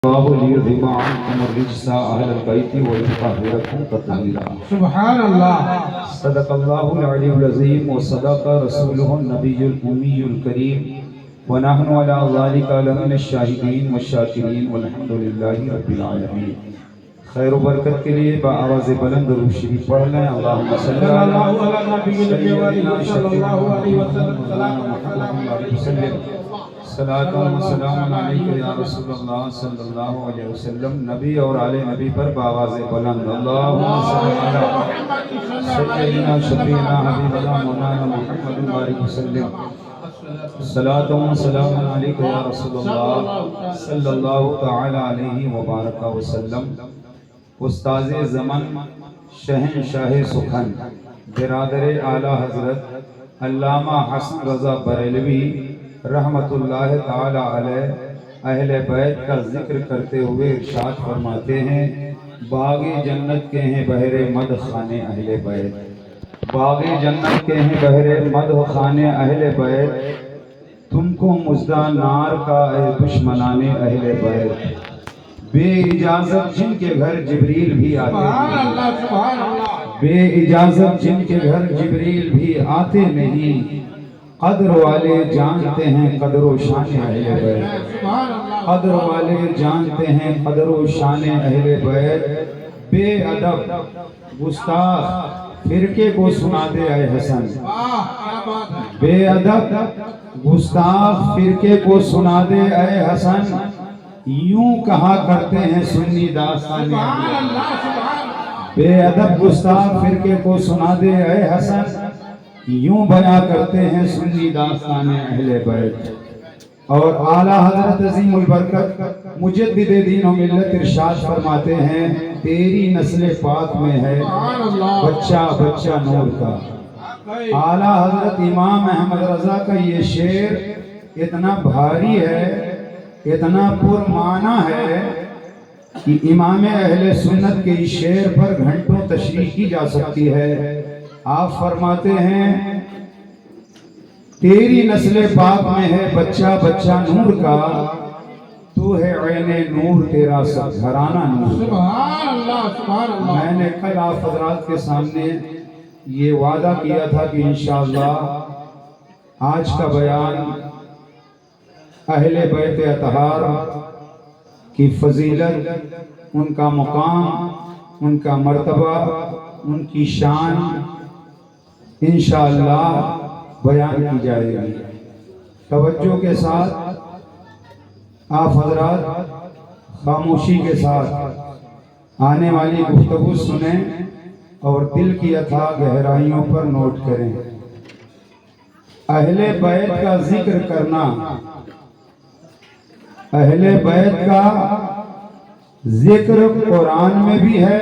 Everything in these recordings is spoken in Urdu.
الله ليذهب عنكم الرجس أهل البيت ويطهركم تطهيرا. سبحان الله. صدق الله العلي العظيم وصدق رسوله النبي الأمي الكريم ونحن على ذلك لمن الشاهدين والشاكرين والحمد لله رب العالمين. خیر و برکت کے لیے بآواز بلند درود شریف پڑھ لیں. اللہم صلی اللہ علیہ وسلم صلاۃ و سلام علیک یا رسول اللہ صلی اللہ علیہ وسلم. نبی اور آل نبی پر بآواز بلند اللہم صلی علی سیدنا شفیعنا حبیبنا مولانا محمد بارک وسلم. صلاۃ و سلام علیک یا رسول اللہ صلی اللہ تعالی علیہ وبارک وسلم. استاذ زمن شہنشاہ سخن برادر اعلیٰ حضرت علامہ حسن رضا بریلوی رحمت اللہ تعالی علیہ اہل بیت کا ذکر کرتے ہوئے ارشاد فرماتے ہیں باغ جنت کے ہیں بحر مد خانے اہل بیت. باغ جنت کے ہیں بحر مد خانے اہل بیت تم کو مژدہ نار کا اے دشمنان اہل بیت. بے اجازت جن کے گھر جبریل بھی آتے نہیں, بے اجازت جن کے گھر جبریل بھی آتے نہیں. قدر والے جانتے ہیں قدر و شان اہل بیت, قدر والے جانتے ہیں قدر و شان اہل بیت. بے ادب گستاخ فرقے کو سنا دے اے حسن, بے ادب گستاخ فرقے کو سنا دے اے حسن. یوں کہا کرتے ہیں سنی داستان بے ادب گستاخ فرقے کو سنا دے اے حسن. یوں بیان کرتے ہیں سنی داستان اہل بیت. اور اعلیٰ حضرت عظیم البرکت مجدد دین و ملت ارشاد فرماتے ہیں تیری نسل پاک میں ہے بچہ بچہ نور کا. اعلیٰ حضرت امام احمد رضا کا یہ شعر اتنا بھاری ہے, اتنا پرمعنی ہے کہ امام اہل سنت کے اس شعر پر گھنٹوں تشریح کی جا سکتی ہے. آپ فرماتے ہیں تیری نسل پاک میں ہے بچہ بچہ نور کا, تو ہے عین نور تیرا سب گھرانہ نور. سبحان اللہ سبحان اللہ. میں نے کل آپ حضرات کے سامنے یہ وعدہ کیا تھا کہ انشاءاللہ آج کا بیان اہل بیت اطہار کی فضیلت, ان کا مقام, ان کا مرتبہ, ان کی شان انشاءاللہ بیان کی جائے گی. توجہ کے ساتھ آپ حضرات خاموشی کے ساتھ آنے والی گفتگو سنیں اور دل کی اتھاہ گہرائیوں پر نوٹ کریں. اہل بیت کا ذکر کرنا, اہل بیت کا ذکر قرآن میں بھی ہے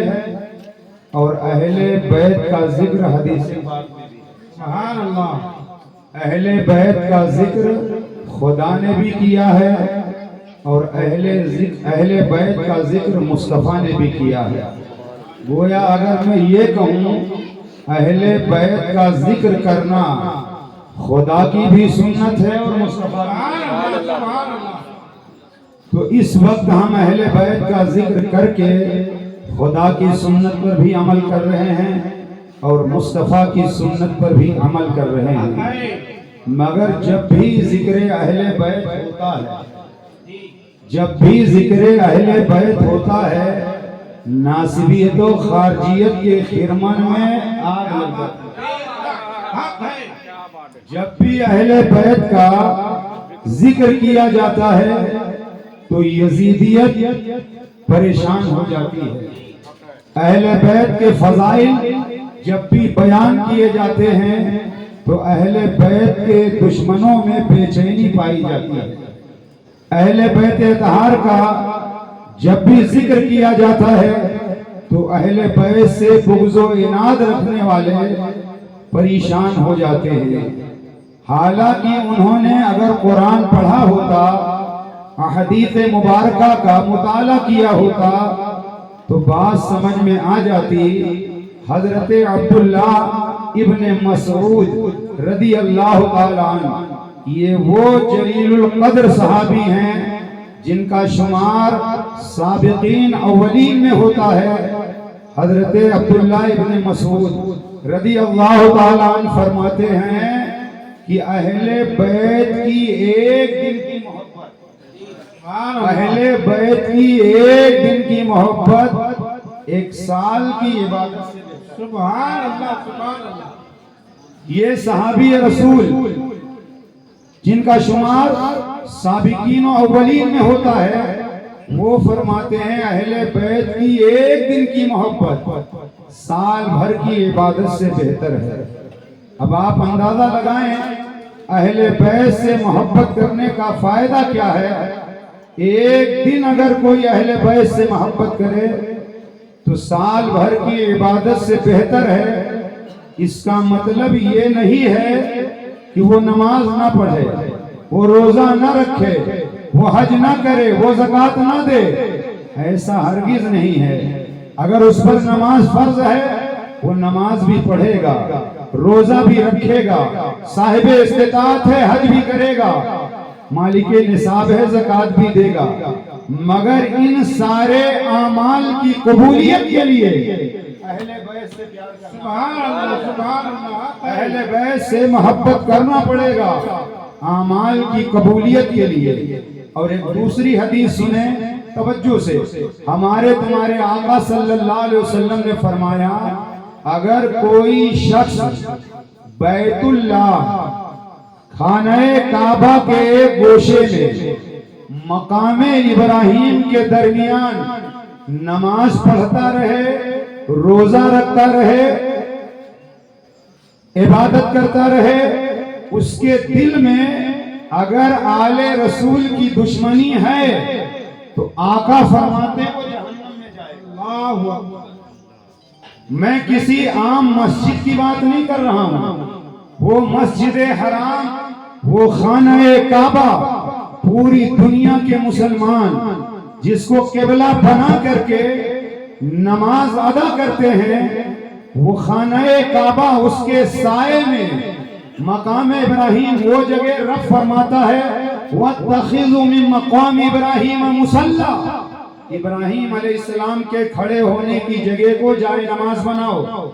اور اہل بیت کا ذکر حدیث پاک میں بھی. سبحان اللہ. اہل بیت کا ذکر خدا نے بھی کیا ہے اور اہل بیت کا ذکر مصطفیٰ نے بھی کیا ہے. گویا اگر میں یہ کہوں اہل بیت کا ذکر کرنا خدا کی بھی سنت ہے اور مصطفیٰ کی, تو اس وقت ہم اہل بیت کا ذکر کر کے خدا کی سنت پر بھی عمل کر رہے ہیں اور مصطفیٰ کی سنت پر بھی عمل کر رہے ہیں. مگر جب بھی ذکر اہل بیت ہوتا ہے, جب بھی ذکر اہل بیت ہوتا ہے, ناسبیت و خارجیت کے خرمن میں آگ لگ جاتی ہے. جب بھی اہل بیت کا ذکر کیا جاتا ہے تو یزیدیت پریشان ہو جاتی ہے. اہل بیت کے فضائل جب بھی بیان کیے جاتے ہیں تو اہل بیت کے دشمنوں میں بے چینی پائی جاتی ہے. اہل بیت اطہار کا جب بھی ذکر کیا جاتا ہے تو اہل بیت سے بغض و عناد رکھنے والے پریشان ہو جاتے ہیں. حالانکہ انہوں نے اگر قرآن پڑھا ہوتا, احادیث مبارکہ کا مطالعہ کیا ہوتا تو بات سمجھ میں آ جاتی. حضرت عبداللہ ابن مسعود رضی اللہ تعالیٰ عنہ یہ وہ جلیل القدر صحابی ہیں جن کا شمار سابقین اولین میں ہوتا ہے، حضرت عبداللہ ابن مسعود رضی اللہ تعالیٰ عنہ فرماتے ہیں کہ اہل بیت کی ایک دن کی محبت، اہل بیت کی ایک دن کی محبت ایک سال کی عبادت سے بہتر۔ سبحان اللہ، سبحان اللہ۔ یہ صحابی رسول جن کا شمار سابقین و اولین میں ہوتا ہے، وہ فرماتے ہیں اہل بیت کی ایک دن کی محبت سال بھر کی عبادت سے بہتر ہے۔ اب آپ اندازہ لگائیں اہل بیت سے محبت کرنے کا فائدہ کیا ہے۔ ایک دن اگر کوئی اہل بیت سے محبت کرے تو سال بھر کی عبادت سے بہتر ہے۔ اس کا مطلب یہ نہیں ہے کہ وہ نماز نہ پڑھے، وہ روزہ نہ رکھے، وہ حج نہ کرے، وہ زکوٰۃ نہ دے، ایسا ہرگز نہیں ہے۔ اگر اس پر نماز فرض ہے وہ نماز بھی پڑھے گا، روزہ بھی رکھے گا، صاحب استطاعت ہے حج بھی کرے گا، مالک نصاب ہے زکوٰۃ بھی دے گا، مگر ان سارے اعمال کی قبولیت کے لیے اہل بیت سے پیار کرنا، سبحان اللہ، سبحان اللہ، اہل بیت سے محبت کرنا پڑے گا اعمال کی قبولیت کے لیے۔ اور ایک دوسری حدیث سنیں توجہ سے، ہمارے تمہارے آقا صلی اللہ علیہ وسلم نے فرمایا اگر کوئی شخص بیت اللہ خانہ کعبہ کے ایک گوشے میں مقام ابراہیم کے درمیان نماز پڑھتا رہے، روزہ رکھتا رہے، عبادت کرتا رہے، اس کے دل میں اگر آل رسول کی دشمنی ہے تو آقا فرماتے ہیں وہ جہنم میں جائے گا۔ اللہ اکبر۔ میں کسی عام مسجد کی بات نہیں کر رہا ہوں، وہ مسجد حرام، وہ خانہ کعبہ پوری دنیا کے مسلمان جس کو قبلہ بنا کر کے نماز ادا کرتے ہیں، وہ خانہ کعبہ اس کے سائے میں مقام ابراہیم وہ جگہ رب فرماتا ہے وَاتَّخِذُوا مِن مَقَامِ إِبْرَاهِيمَ مُصَلَّى، ابراہیم علیہ السلام کے کھڑے ہونے کی جگہ کو جائے نماز بناؤ۔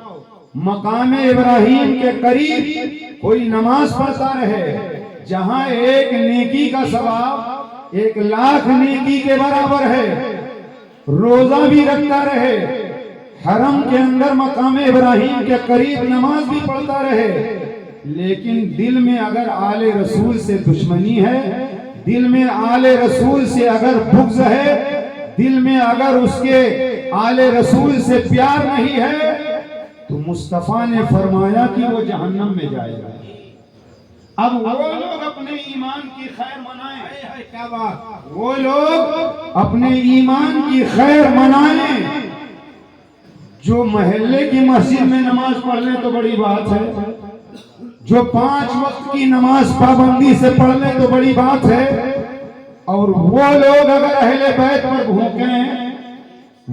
مقام ابراہیم کے قریب کوئی نماز پڑھتا رہے، جہاں ایک نیکی کا ثواب 1,00,000 نیکی کے برابر ہے، روزہ بھی رکھتا رہے، حرم کے اندر مقام ابراہیم کے قریب نماز بھی پڑھتا رہے، لیکن دل میں اگر آل رسول سے دشمنی ہے، دل میں آل رسول سے اگر بغض ہے، دل میں اگر اس کے آل رسول سے پیار نہیں ہے، تو مصطفیٰ نے فرمایا کہ وہ جہنم میں جائے گا۔ اب وہ لوگ اپنے ایمان کی خیر منائیں، کیا بات، وہ لوگ اپنے ایمان کی خیر منائیں، جو محلے کی مسجد میں نماز پڑھ لیں تو بڑی بات ہے، جو 5 وقت کی نماز پابندی سے پڑھ لیں تو بڑی بات ہے، اور وہ لوگ اگر اہل بیت پر بھوکیں،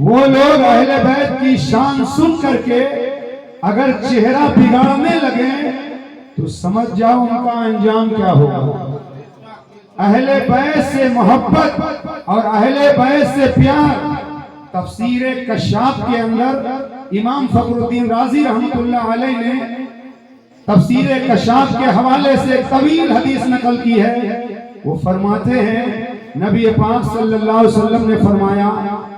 وہ لوگ اہل بیت کی شان سن کر کے اگر چہرہ بگاڑنے لگیں تو سمجھ جاؤ ان کا انجام کیا ہوگا۔ اہل بیت سے محبت اور اہل بیت سے پیار، تفسیر کشاف کے اندر امام فخر الدین رازی رحمۃ اللہ علیہ نے تفسیر کشاف کے حوالے سے ایک طویل حدیث نقل کی ہے۔ وہ فرماتے ہیں نبی پاک صلی اللہ علیہ وسلم نے فرمایا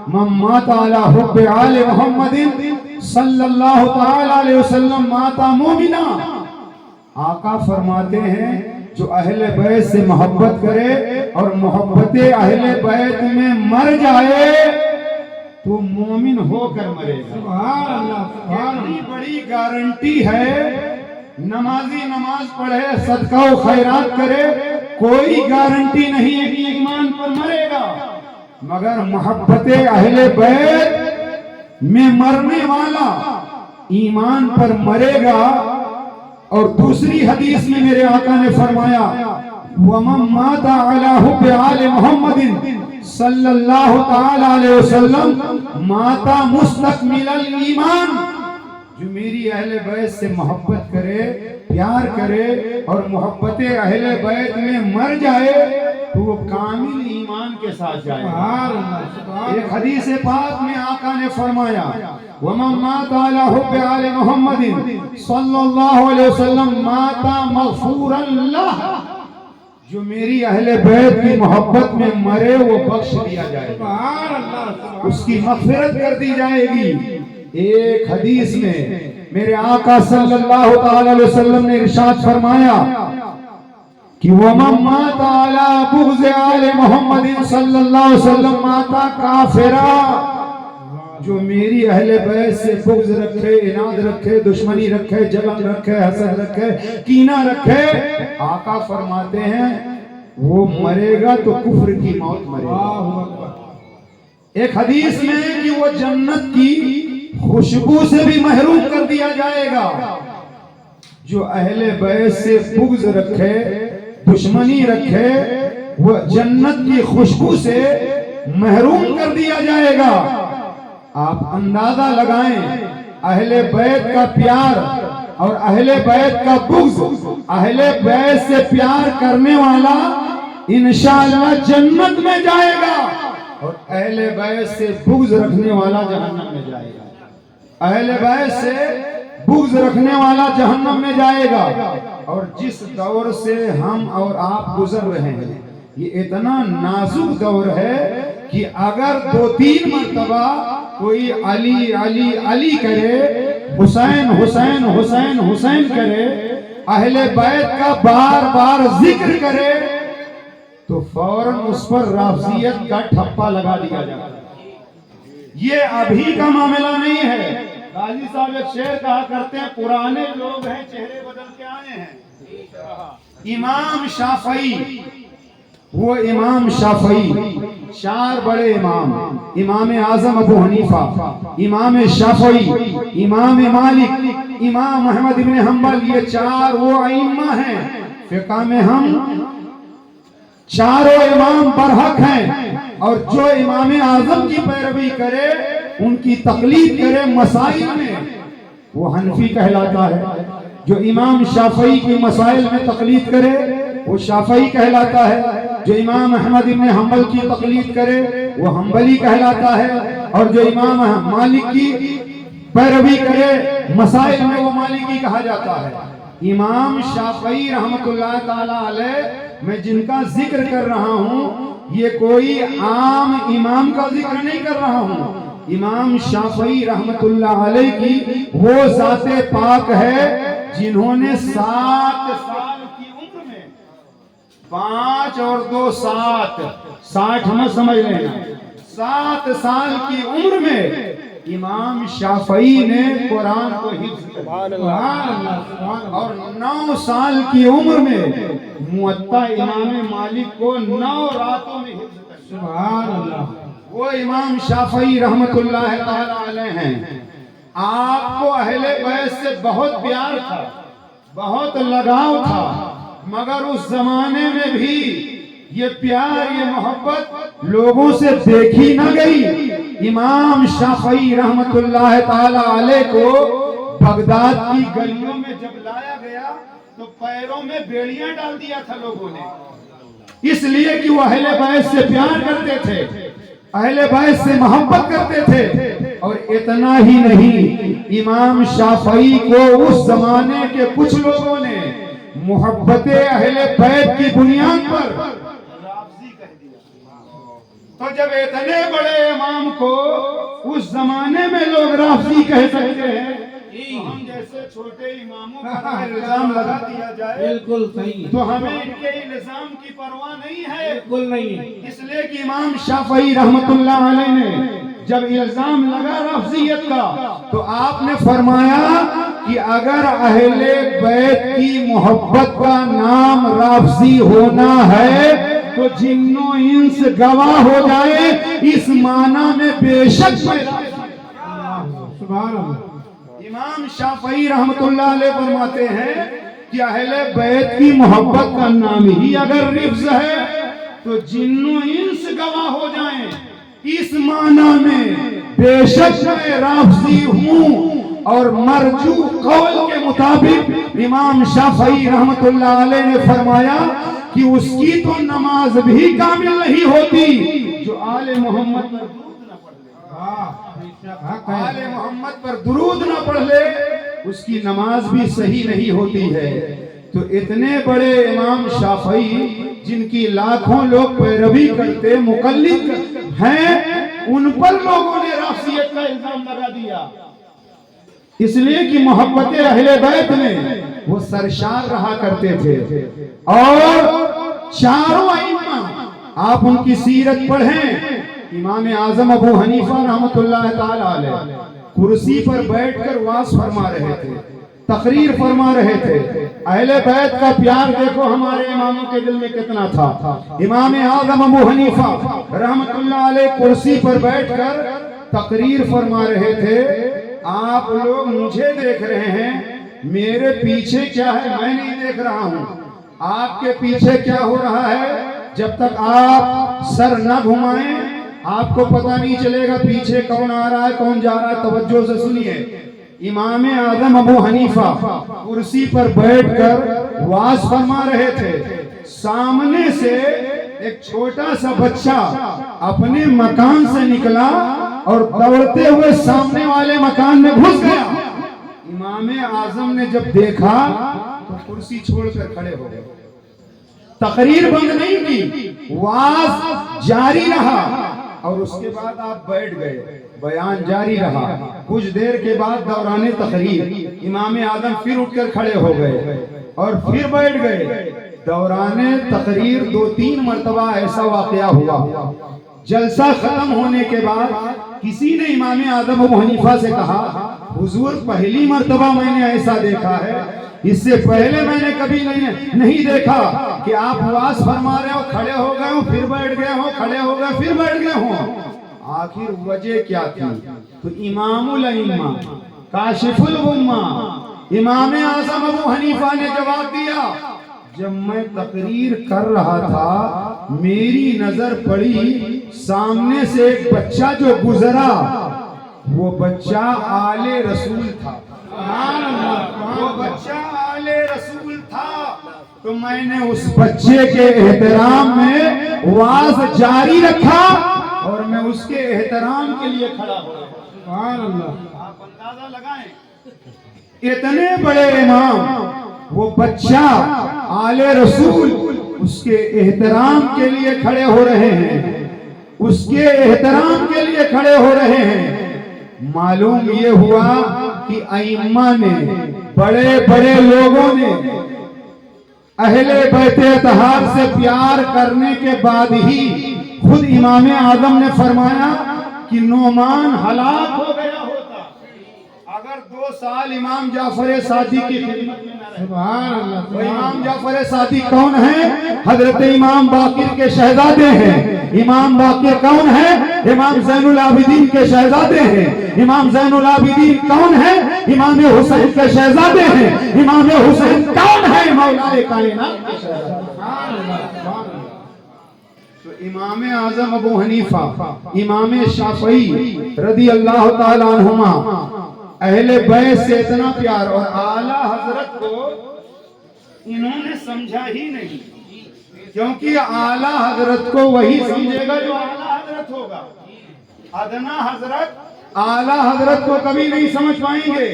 من مات علی حب آل محمد صلی اللہ تعالی علیہ وسلم مات مومنا۔ آقا فرماتے ہیں جو اہل بیت سے محبت کرے اور محبت اہل بیت میں مر جائے تو مومن ہو کر مرے گا۔ سبحان اللہ، سبحان اتنی اللہ۔ بڑی گارنٹی ہے، نمازی نماز پڑھے، صدقہ و خیرات کرے، کوئی گارنٹی نہیں ہے کہ ایمان پر مرے گا، مگر محبت اہل بیت میں مرنے والا ایمان پر مرے گا۔ اور دوسری حدیث میں میرے آقا نے فرمایا وَمَن مَاتَ عَلَى حُبِّ آلِ مُحَمَّدٍ صلی اللہ تعالی علیہ وسلم مَاتَ مُسْتَكْمِلَ الْإِيمَانِ، جو میری اہل بیت سے محبت کرے، پیار کرے اور محبت اہل بیت میں مر جائے تو وہ کامل ایمان کے ساتھ جائے گا۔ سبحان اللہ سبحان ایک حدیث پاک میں آقا نے فرمایا وَمَن مَاتَ عَلَى حُبِّ آلِ مُحَمَّدٍ صلی اللہ علیہ وسلم مَاتَ مغفورا لہ، جو میری اہل بیت کی محبت میں مرے وہ بخش دیا جائے گا، سبحان اللہ سبحان اس کی مغفرت کر دی جائے گی۔ ایک حدیث میں میرے آقا صلی اللہ تعالی علیہ وسلم نے ارشاد فرمایا کہ وَمَن مَاتَ عَلَى بُغْضِ آلِ مُحَمَّدٍ صلی اللہ علیہ وسلم مَاتَ کافرا، جو میری اہل بیت سے بغض رکھے، اناد رکھے، دشمنی رکھے، جلن رکھے، حسد رکھے، کینہ رکھے، آقا فرماتے ہیں وہ مرے گا تو کفر کی موت مرے گا۔ اللہ اکبر ایک حدیث میں کہ وہ جنت کی خوشبو سے بھی محروم کر دیا جائے گا۔ جو اہل بیت سے بغض رکھے، دشمنی رکھے، وہ جنت کی خوشبو سے محروم کر دیا جائے گا۔ آپ اندازہ لگائیں اہل بیت کا پیار اور اہل بیت کا بغض، اہل بیت سے پیار کرنے والا انشاءاللہ جنت میں جائے گا، اور اہل بیت سے بغض رکھنے والا جہنم میں جائے گا۔ اہل بیت سے بغض رکھنے والا جہنم میں جائے گا۔ اور جس دور سے ہم اور آپ گزر رہے ہیں یہ اتنا نازک دور ہے کہ اگر 2-3 مرتبہ کوئی علی علی علی کرے، حسین حسین حسین حسین کرے، اہل بیت کا بار بار ذکر کرے تو فوراً اس پر رافضیت کا ٹھپا لگا دیا جائے۔ یہ ابھی کا معاملہ نہیں ہے۔ غازی صاحب ایک شعر کہا کرتے ہیں پرانے لوگ ہیں چہرے بدل کے آئے ہیں۔ امام شافعی، وہ امام شافعی، 4 بڑے امام، امام اعظم ابو حنیفہ، امام شافعی، امام مالک، امام احمد بن حنبل، یہ 4 وہ ائمہ ہیں فقہ میں۔ ہم چاروں امام برحق ہیں، اور جو امام اعظم کی پیروی کرے، ان کی تقلید کرے مسائل میں، وہ حنفی کہلاتا ہے۔ جو امام شافعی کی مسائل میں تقلید کرے وہ شافعی کہلاتا ہے۔ جو امام احمد بن حنبل کی تقلید کرے وہ حنبلی کہلاتا ہے، اور جو امام مالک کی پیروی کرے مسائل میں وہ مالکی کہا جاتا ہے۔ امام شافعی رحمت اللہ تعالی علیہ، میں جن کا ذکر کر رہا ہوں یہ کوئی عام امام کا ذکر نہیں کر رہا ہوں۔ امام شافعی رحمت اللہ علیہ کی وہ ذات پاک ہے جنہوں نے 7 سال کی عمر میں 5 اور 2 7 60 ہم سمجھ لینا، 7 سال کی عمر میں امام شافعی نے قرآن کو حفظ کیا، سبحان اللہ اور 9 سال کی عمر میں موطا امام مالک کو 9 راتوں میں حفظ کیا۔ سبحان اللہ وہ امام شافعی رحمت اللہ تعالی علیہ ہیں۔ آپ کو اہل بیت سے بہت پیار تھا، بہت لگاؤ تھا، مگر اس زمانے میں بھی یہ پیار، یہ محبت لوگوں سے دیکھی نہ گئی۔ امام شافعی رحمت اللہ تعالی علیہ کو بغداد کی گلیوں میں جب لایا گیا تو پیروں میں بیڑیاں ڈال دیا تھا لوگوں نے، اس لیے کہ وہ اہل بیت سے پیار کرتے تھے، اہل بیت سے محبت کرتے تھے۔ اور اتنا ہی نہیں، امام شافعی کو اس زمانے کے کچھ لوگوں نے محبت اہل بیت کی بنیاد پر رافضی کہہ دیا۔ تو جب اتنے بڑے امام کو اس زمانے میں لوگ رافضی کہہ سکتے ہیں، ہم جیسے چھوٹے اماموں پر الزام لگا دیا جائے بالکل صحیح، تو ہمیں ان کے الزام کی پرواہ نہیں ہے۔ بالکل نہیں۔ اس لیے کہ امام شافعی رحمت اللہ علیہ نے جب الزام لگا رافضیت کا تو آپ نے فرمایا کہ اگر اہل بیت کی محبت کا نام رافضی ہونا ہے تو جن و انس گواہ ہو جائے، اس معنی میں بے شک میں سبحان اللہ امام شافعی رحمت اللہ علیہ فرماتے ہیں کہ اہل بیت کی محبت کا نام ہی اگر رفض ہے تو جن و انس گواہ ہو جائیں، اس معنی میں بے شک میں رافضی ہوں۔ اور مرجو قول کے مطابق امام شافعی رحمت اللہ علیہ نے فرمایا کہ اس کی تو نماز بھی کامل نہیں ہوتی جو آل محمد پر درود نہ پڑھ لے۔ واہ بے شک حق ہے۔ آل محمد پر درود نہ پڑھ لے اس کی نماز بھی صحیح نہیں ہوتی ہے۔ تو اتنے بڑے امام شافعی جن کی لاکھوں لوگ پیروی کرتے مقلد ہیں، ان پر لوگوں نے رافضیت کا الزام لگا دیا، اس لیے کہ محبت اہل بیت میں وہ سرشار رہا کرتے تھے۔ اور چاروں ائمہ آپ ان کی سیرت پڑھیں، امام اعظم ابو حنیفہ رحمۃ اللہ تعالی علیہ کرسی پر بیٹھ کر وعظ فرما رہے تھے، تقریر فرما رہے تھے۔ اہل بیت کا پیار دیکھو ہمارے اماموں کے دل میں کتنا تھا۔ امام اعظم ابو حنیفہ رحمۃ اللہ علیہ کرسی پر بیٹھ کر تقریر فرما رہے تھے، آپ لوگ مجھے دیکھ رہے ہیں، میرے پیچھے کیا ہے میں نہیں دیکھ رہا ہوں، آپ کے پیچھے کیا ہو رہا ہے جب تک آپ سر نہ گھمائیں آپ کو پتہ نہیں چلے گا پیچھے کون آ رہا ہے کون جا رہا ہے۔ توجہ سے سنیے، امام اعظم ابو حنیفہ کرسی پر بیٹھ کر وعظ فرما رہے تھے، سامنے سے ایک چھوٹا سا بچہ اپنے مکان سے نکلا اور دوڑتے ہوئے سامنے والے مکان میں گھس گیا۔ امام اعظم نے جب دیکھا تو کرسی چھوڑ کر کھڑے ہو گئے، تقریر بند نہیں کی، وعظ جاری رہا، اور اس کے بعد آپ بیٹھ گئے، بیان جاری رہا۔ کچھ دیر کے بعد دوران تقریر امام اعظم پھر اٹھ کر کھڑے ہو گئے اور پھر بیٹھ گئے۔ دوران تقریر 2-3 مرتبہ ایسا واقعہ ہوا۔ جلسہ ختم ہونے کے بعد کسی نے امام اعظم ابو حنیفہ سے کہا، حضور پہلی مرتبہ میں نے ایسا دیکھا ہے، اس سے پہلے میں نے کبھی نہیں دیکھا کہ آپ وعظ فرما رہے ہو، کھڑے ہو گئے ہو پھر بیٹھ گئے ہو، کھڑے ہو گئے پھر بیٹھ گئے ہو، آخر وجہ کیا تھی؟ تو امام الائمہ کاشف الغمہ امام اعظم ابو حنیفہ نے جواب دیا، جب میں تقریر کر رہا تھا میری نظر پڑی سامنے سے ایک بچہ جو گزرا، وہ بچہ آل رسول تھا، وہ بچہ آل رسول تھا، تو میں نے اس بچے کے احترام میں وعظ جاری رکھا اور میں اس کے احترام کے لیے کھڑا ہو گیا۔ سبحان اللہ۔ آپ اندازہ لگائیں، اتنے بڑے امام، وہ بچہ آل رسول اس کے احترام کے لیے کھڑے ہو رہے ہیں، اس کے احترام کے لیے کھڑے ہو رہے ہیں۔ معلوم یہ ہوا کہ ائمہ نے، بڑے بڑے لوگوں نے اہل بیت اطہار سے پیار کرنے کے بعد ہی خود امام اعظم نے فرمایا کہ نعمان ہلاک ہو گیا ہوتا اگر 2 سال امام جعفر صادق کی خدمت میں نہ رہے۔ سبحان اللہ۔ وہ امام جعفر صادق کون ہیں؟ حضرت امام باقر کے شہزادے ہیں۔ امام باقر کون ہیں؟ امام زین العابدین کے شہزادے ہیں۔ امام زین العابدین کون ہیں؟ امام حسین کے شہزادے ہیں۔ امام حسین کون ہے؟ مولا کائنات کے شہزادے۔ سبحان اللہ۔ سبحان اللہ۔ تو امام اعظم ابو حنیفہ، امام شافعی رضی اللہ تعالی عنہما اہل بیت سے اتنا پیار، اور اعلیٰ حضرت کو انہوں نے سمجھا ہی نہیں، کیونکہ اعلیٰ حضرت کو وہی سمجھے گا جو اعلیٰ حضرت ہوگا، ادنا حضرت اعلیٰ حضرت کو کبھی نہیں سمجھ پائیں گے۔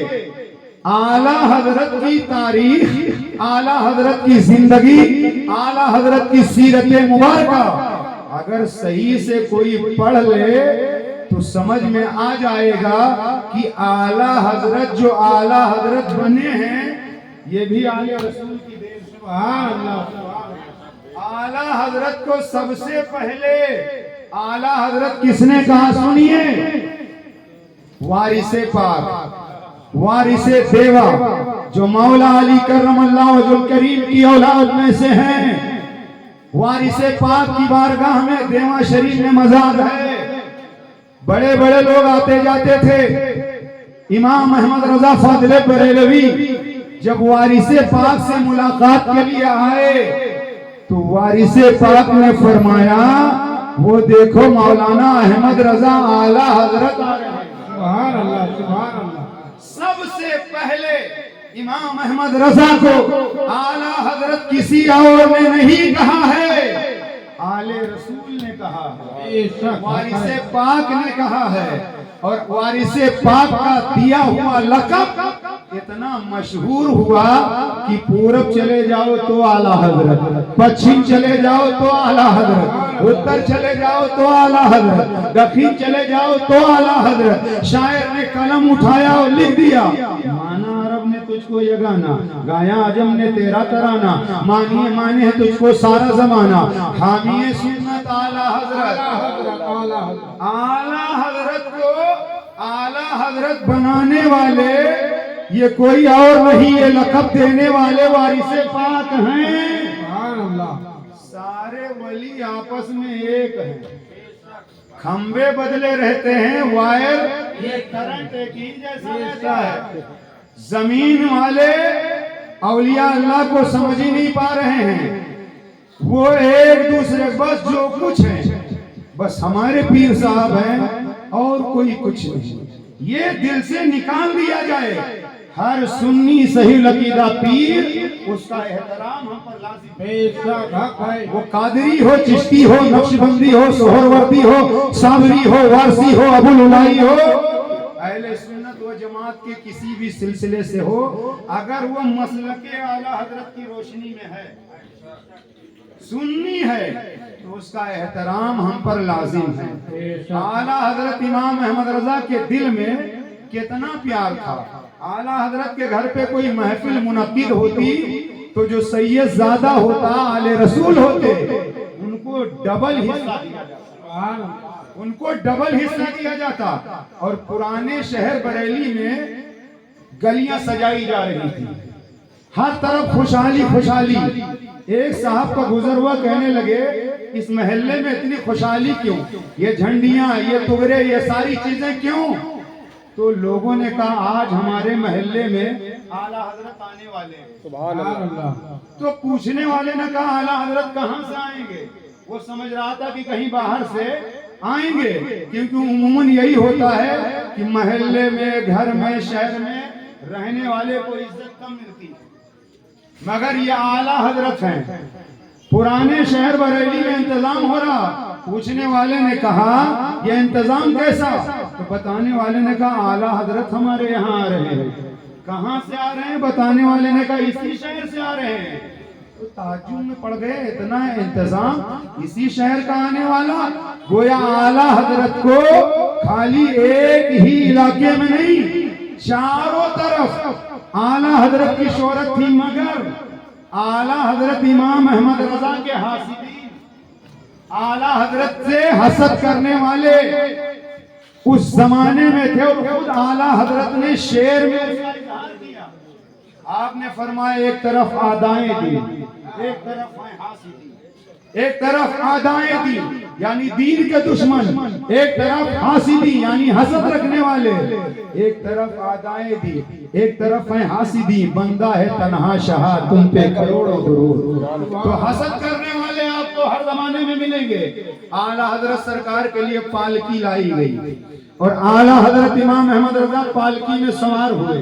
اعلیٰ حضرت کی تاریخ، اعلیٰ حضرت کی زندگی، اعلیٰ حضرت کی سیرت مبارکہ اگر صحیح سے کوئی پڑھ لے تو سمجھ میں آ جائے گا کہ اعلیٰ حضرت جو اعلیٰ حضرت بنے ہیں یہ بھی آل رسول کی دین۔ سبحان اللہ۔ اعلیٰ حضرت کو سب سے پہلے اعلیٰ حضرت کس نے کہا سنیے؟ وارث پاک، وارث دیوا، جو مولا علی کرم اللہ وجہ الکریم کی اولاد میں سے ہیں۔ وارث پاک کی بارگاہ میں دیوا شریف میں مزار ہے، بڑے بڑے لوگ آتے جاتے تھے۔ امام احمد رضا فاضل بریلوی جب وارث پاک سے ملاقات کے لیے آئے تو وارث پاک نے فرمایا، وہ دیکھو مولانا احمد رضا اعلیٰ حضرت آ رہے ہیں۔ سبحان اللہ۔ سبحان اللہ۔ سب سے پہلے امام احمد رضا کو اعلیٰ حضرت کسی اور نے نہیں کہا ہے، آل رسول نے کہا ہے، بے شک وارث پاک نے کہا ہے، اور وارث پاک کا دیا ہوا لقب اتنا مشہور ہوا کہ پورب چلے جاؤ تو اعلیٰ حضرت، پچھم چلے جاؤ تو اعلیٰ حضرت، اتر چلے جاؤ تو اعلیٰ حضرت، دکھن چلے جاؤ تو اعلیٰ حضرت۔ شاعر نے قلم اٹھایا اور لکھ دیا، مانا عرب نے تجھ کو یہ گانا، گایا عجم نے تیرا ترانہ، مانے ہے تجھ کو سارا زمانہ، حامی سنت اعلیٰ حضرت۔ اعلیٰ حضرت کو اعلیٰ حضرت بنانے والے یہ کوئی اور نہیں، یہ لقب دینے والے وارث پاک ہیں۔ سبحان اللہ، سارے ولی آپس میں ایک ہیں، کھمبے بدلے رہتے ہیں، وائر یہ کرنٹ ایک ہی جیسا رہتا ہے۔ زمین والے اولیاء اللہ کو سمجھ ہی نہیں پا رہے ہیں، وہ ایک دوسرے بس جو کچھ ہیں بس ہمارے پیر صاحب ہیں اور کوئی کچھ نہیں، یہ دل سے نکال دیا جائے۔ ہر سنی صحیح عقیدہ پیر اس کا احترام ہم پر لازم ہے، بے شک حق ہے، وہ قادری ہو، چشتی ہو، نقشبندی ہو، سہروردی ہو، صابری ہو، وارسی ہو، ابو العلائی ہو، اہل سنت و جماعت کے کسی بھی سلسلے سے ہو، اگر وہ مسلک اعلیٰ حضرت کی روشنی میں ہے، سنی ہے، تو اس کا احترام ہم پر لازم ہے۔ اعلیٰ حضرت امام احمد رضا کے دل میں کتنا پیار تھا۔ اعلیٰ حضرت کے گھر پہ کوئی محفل منعقد ہوتی تو جو سید زادہ ہوتا، آل رسول ہوتے، ان کو ڈبل حصہ دیا جاتا، ان کو ڈبل حصہ دیا جاتا۔ اور پرانے شہر بریلی میں گلیاں سجائی جا رہی تھی، ہر طرف خوشحالی خوشحالی۔ ایک صاحب کا گزر ہوا کہنے لگے، اس محلے میں اتنی خوشحالی کیوں، یہ جھنڈیاں، یہ تغرے، یہ ساری چیزیں کیوں؟ تو لوگوں نے کہا آج ہمارے محلے میں اعلیٰ حضرت آنے والے ہیں۔ سبحان اللہ، تو پوچھنے والے نے کہا اعلیٰ حضرت کہاں سے آئیں گے؟ وہ سمجھ رہا تھا کہ کہیں باہر سے آئیں گے، کیونکہ عموماً یہی ہوتا ہے کہ محلے میں، گھر میں، شہر میں رہنے والے کو عزت کم ملتی ہے، مگر یہ اعلیٰ حضرت ہیں۔ پرانے شہر بریلی میں انتظام ہو رہا، پوچھنے والے نے کہا یہ انتظام کیسا؟ تو بتانے والے نے کہا اعلیٰ حضرت ہمارے یہاں آ رہے ہیں۔ کہاں سے آ رہے ہیں؟ بتانے والے نے کہا اسی شہر سے آ رہے ہیں۔ تو تعجب میں پڑ گئے، اتنا انتظام، اسی شہر کا آنے والا؟ گویا اعلیٰ حضرت کو خالی ایک ہی علاقے میں نہیں، چاروں طرف اعلیٰ حضرت کی شہرت تھی، مگر اعلیٰ حضرت امام احمد رضا کے حاسدین، اعلیٰ حضرت سے حسد کرنے والے اس زمانے میں تھے، اور خود اعلیٰ حضرت نے شعر میں اس کا اظہار کیا۔ آپ نے فرمایا ایک طرف آدائیں دی، ایک طرف حاسدین، ایک طرف آدائیں دی یعنی دین کے دشمن، ایک طرف حاسدی یعنی حسد رکھنے والے، ایک طرف آدائیں دی، ایک طرف ہیں حاسدی، بندہ ہے تنہا شہا تم پہ کروڑوں درود۔ تو حسد کرنے والے آپ کو ہر زمانے میں ملیں گے۔ اعلیٰ حضرت سرکار کے لیے پالکی لائی گئی، اور اعلیٰ حضرت امام احمد رضا پالکی میں سوار ہوئے،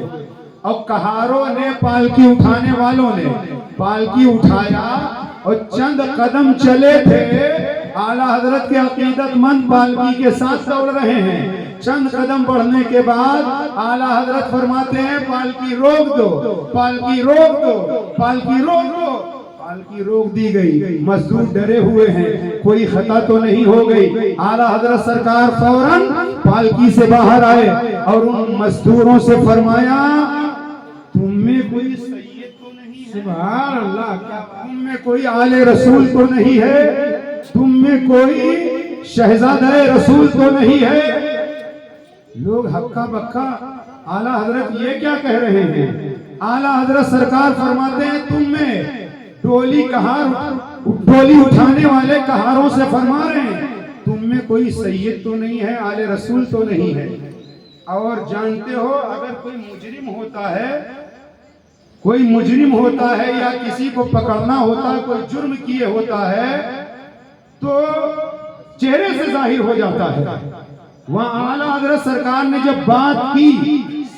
اب کہاروں نے، پالکی اٹھانے والوں نے پالکی اٹھایا اور چند قدم چلے تھے، اعلیٰ حضرت کے عقیدت مند پالکی کے ساتھ دوڑ رہے ہیں۔ چند قدم بڑھنے کے بعد اعلیٰ حضرت فرماتے ہیں پالکی روک دو، پالکی روک دو، پالکی روک دو۔ پالکی روک دی گئی، مزدور ڈرے ہوئے ہیں کوئی خطا تو نہیں ہو گئی۔ اعلیٰ حضرت سرکار فوراً پالکی سے باہر آئے اور ان مزدوروں سے فرمایا تم میں کوئی سید تو نہیں ہے؟ سبحان اللہ، کیا تم میں کوئی آل رسول تو نہیں ہے؟ تم میں کوئی شہزادہ رسول تو نہیں ہے؟ لوگ ہکا بکا، اعلیٰ حضرت یہ کیا کہہ رہے ہیں؟ اعلیٰ حضرت سرکار فرماتے ہیں تم میں ڈولی اٹھانے والے کہاروں سے فرما رہے ہیں تم میں کوئی سید تو نہیں ہے، آل رسول تو نہیں ہے۔ اور جانتے ہو اگر کوئی مجرم ہوتا ہے یا کسی کو پکڑنا ہوتا ہے، کوئی جرم کیے ہوتا ہے تو چہرے سے ظاہر ہو جاتا ہے۔ وہاں اعلیٰ حضرت سرکار نے جب بات کی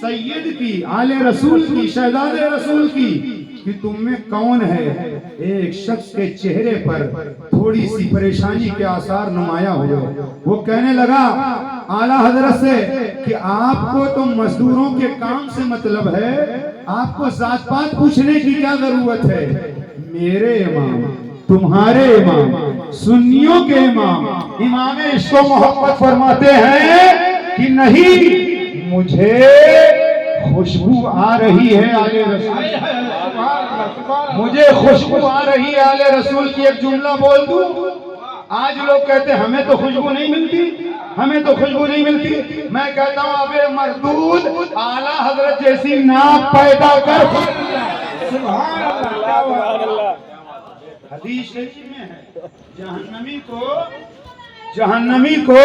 سید کی، آل رسول کی، شہزاد رسول کی کہ تم میں کون ہے؟ ایک شخص کے چہرے پر تھوڑی سی پریشانی کے آثار نمایاں ہوئے. وہ کہنے لگا اعلیٰ حضرت سے کہ آپ کو تو مزدوروں کے کام سے مطلب ہے، آپ کو ذات پات پوچھنے کی کیا ضرورت ہے؟ میرے امام، تمہارے امام، سنیوں کے امام، امام عشق و محبت فرماتے ہیں کہ نہیں، مجھے خوشبو آ رہی ہے آل رسول، مجھے خوشبو آ رہی ہے آل رسول کی. ایک جملہ بول دوں، آج لوگ کہتے ہیں ہمیں تو خوشبو نہیں ملتی، ہمیں تو خوشبو نہیں ملتی. میں کہتا ہوں ابے مردود، اعلیٰ حضرت جیسی ناک پیدا کر. حدیث شریف میں ہے جہنمی کو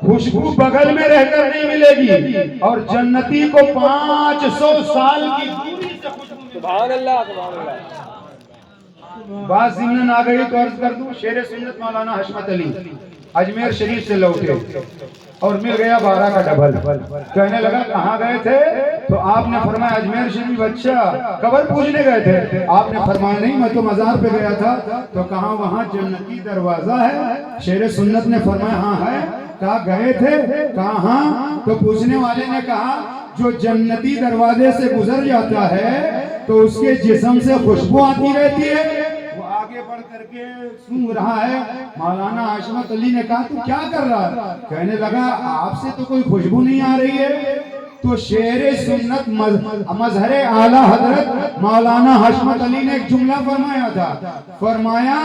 خوشبو بغل میں رہ کر نہیں ملے گی، اور جنتی کو 500 سال کی دوری سے خوشبو ملے گی. سبحان اللہ، سبحان اللہ. بات ضمن آ گئی تو عرض کر دوں، شیر سنت مولانا حشمت علی اجمیر شریف سے لوٹے اور مل گیا 12 کا ڈبل. کہنے لگا کہاں گئے تھے؟ تو آپ نے فرمایا اجمیر شریف. اچھا، قبر پوجنے گئے تھے؟ آپ نے فرمایا نہیں، میں تو مزار پہ گیا تھا. تو کہاں وہاں جنتی دروازہ ہے؟ شیر سنت نے فرمایا ہاں ہے. کہا گئے تھے؟ کہا ہاں. تو پوچھنے والے نے کہا جو جنتی دروازے سے گزر جاتا ہے تو اس کے جسم سے خوشبو آتی رہتی ہے. وہ آگے بڑھ کر کے سن رہا ہے. مولانا حشمت علی نے کہا تو کیا کر رہا ہے؟ کہنے لگا آپ سے تو کوئی خوشبو نہیں آ رہی ہے. تو شیر سنت مظہر اعلیٰ حضرت مولانا حشمت علی نے ایک جملہ فرمایا تھا. فرمایا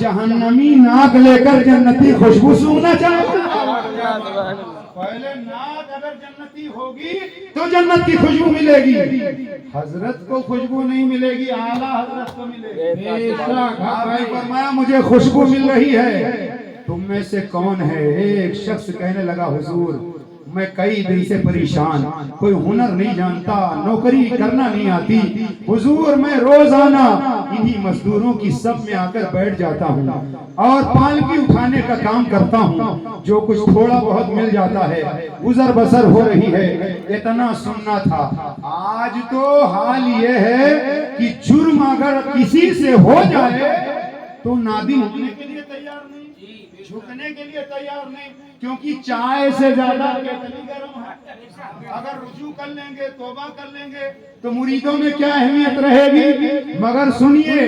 جہنمی ناک لے کر جنتی خوشبو سونگنا چاہتا. پہلے ناک اگر جنتی ہوگی تو جنت کی خوشبو ملے گی. حضرت کو خوشبو نہیں ملے گی، اعلیٰ حضرت کو ملے گی. آپ نے فرمایا مجھے خوشبو مل رہی ہے. تم میں سے کون ہے؟ ایک شخص کہنے لگا حضور میں کئی دن سے پریشان، کوئی ہنر نہیں جانتا، نوکری کرنا نہیں آتی. حضور میں روزانہ انہی مزدوروں کی سب میں آ کر بیٹھ جاتا ہوں اور پالکی اٹھانے کا کام کرتا ہوں. جو کچھ تھوڑا بہت مل جاتا ہے گزر بسر ہو رہی ہے. اتنا سننا تھا. آج تو حال یہ ہے کہ جرم اگر کسی سے ہو جائے تو نادم ہونے کے لیے تیار نہیں، جھکنے کے لیے تیار نہیں، کیونکہ چائے سے زیادہ کتنی گرم ہے. اگر رجوع کر لیں گے، توبہ کر لیں گے تو مریدوں میں کیا اہمیت رہے گی. مگر سنیے،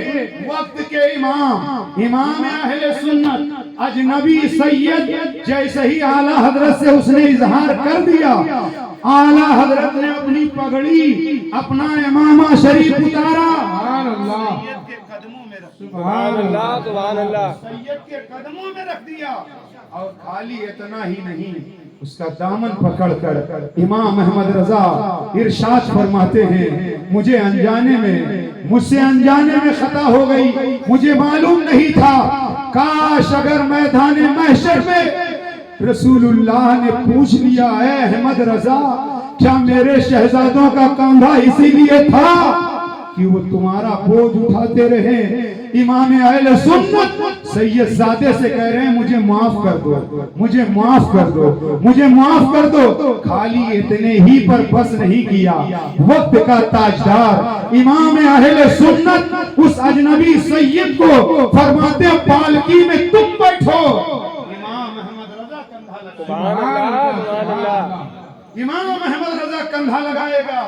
وقت کے امام اہل سنت اجنبی سید جیسے ہی اعلیٰ حضرت سے اس نے اظہار کر دیا، اعلیٰ حضرت نے اپنی پگڑی، اپنا امامہ شریف اتارا، سید کے قدموں میں رکھ دیا. سبحان اللہ، سبحان اللہ. سید کے قدموں میں رکھ دیا. اور خالی اتنا ہی نہیں، اس کا دامن پکڑ کر امام احمد رضا ارشاد فرماتے ہیں مجھ سے انجانے میں خطا ہو گئی، مجھے معلوم نہیں تھا. کاش اگر میدان محشر میں رسول اللہ نے پوچھ لیا اے احمد رضا کیا میرے شہزادوں کا کاندھا اسی لیے تھا کہ وہ تمہارا بوجھ اٹھاتے رہے. امام اہل سنت سید زادے سے کہہ رہے ہیں مجھے معاف کر دو، مجھے معاف کر دو، مجھے معاف کر دو. خالی اتنے ہی پر بس نہیں کیا، وقت کا تاجدار امام اہل سنت اس اجنبی سید کو فرماتے ہیں پالکی میں تم بیٹھو. امام احمد رضا کندھا لگائے گا، امام احمد رضا کندھا لگائے گا.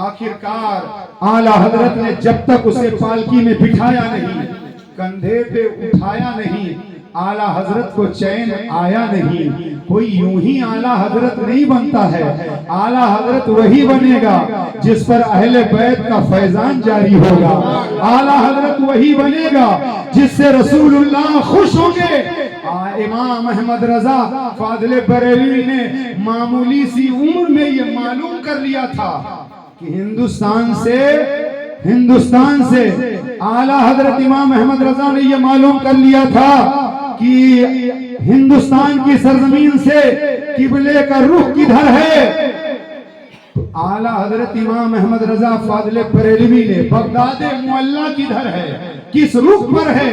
آخرکار اعلیٰ حضرت نے جب تک اسے پالکی میں بٹھایا نہیں، کندھے پہ اٹھایا نہیں، اعلیٰ حضرت کو چین آیا نہیں. کوئی یوں ہی اعلیٰ حضرت نہیں بنتا ہے. اعلیٰ حضرت وہی بنے گا جس پر اہل بیت کا فیضان جاری ہوگا. اعلیٰ حضرت وہی بنے گا جس سے رسول اللہ خوش ہوں گے. امام احمد رضا فاضل بریلوی نے معمولی سی عمر میں یہ معلوم کر لیا تھا کہ ہندوستان سے اعلیٰ حضرت امام احمد رضا نے یہ معلوم کر لیا تھا کہ ہندوستان کی سرزمین سے قبلے کا رخ کدھر ہے. تو اعلیٰ حضرت امام احمد رضا فاضل بریلوی نے بغداد معلیٰ کدھر ہے، کس رخ پر ہے.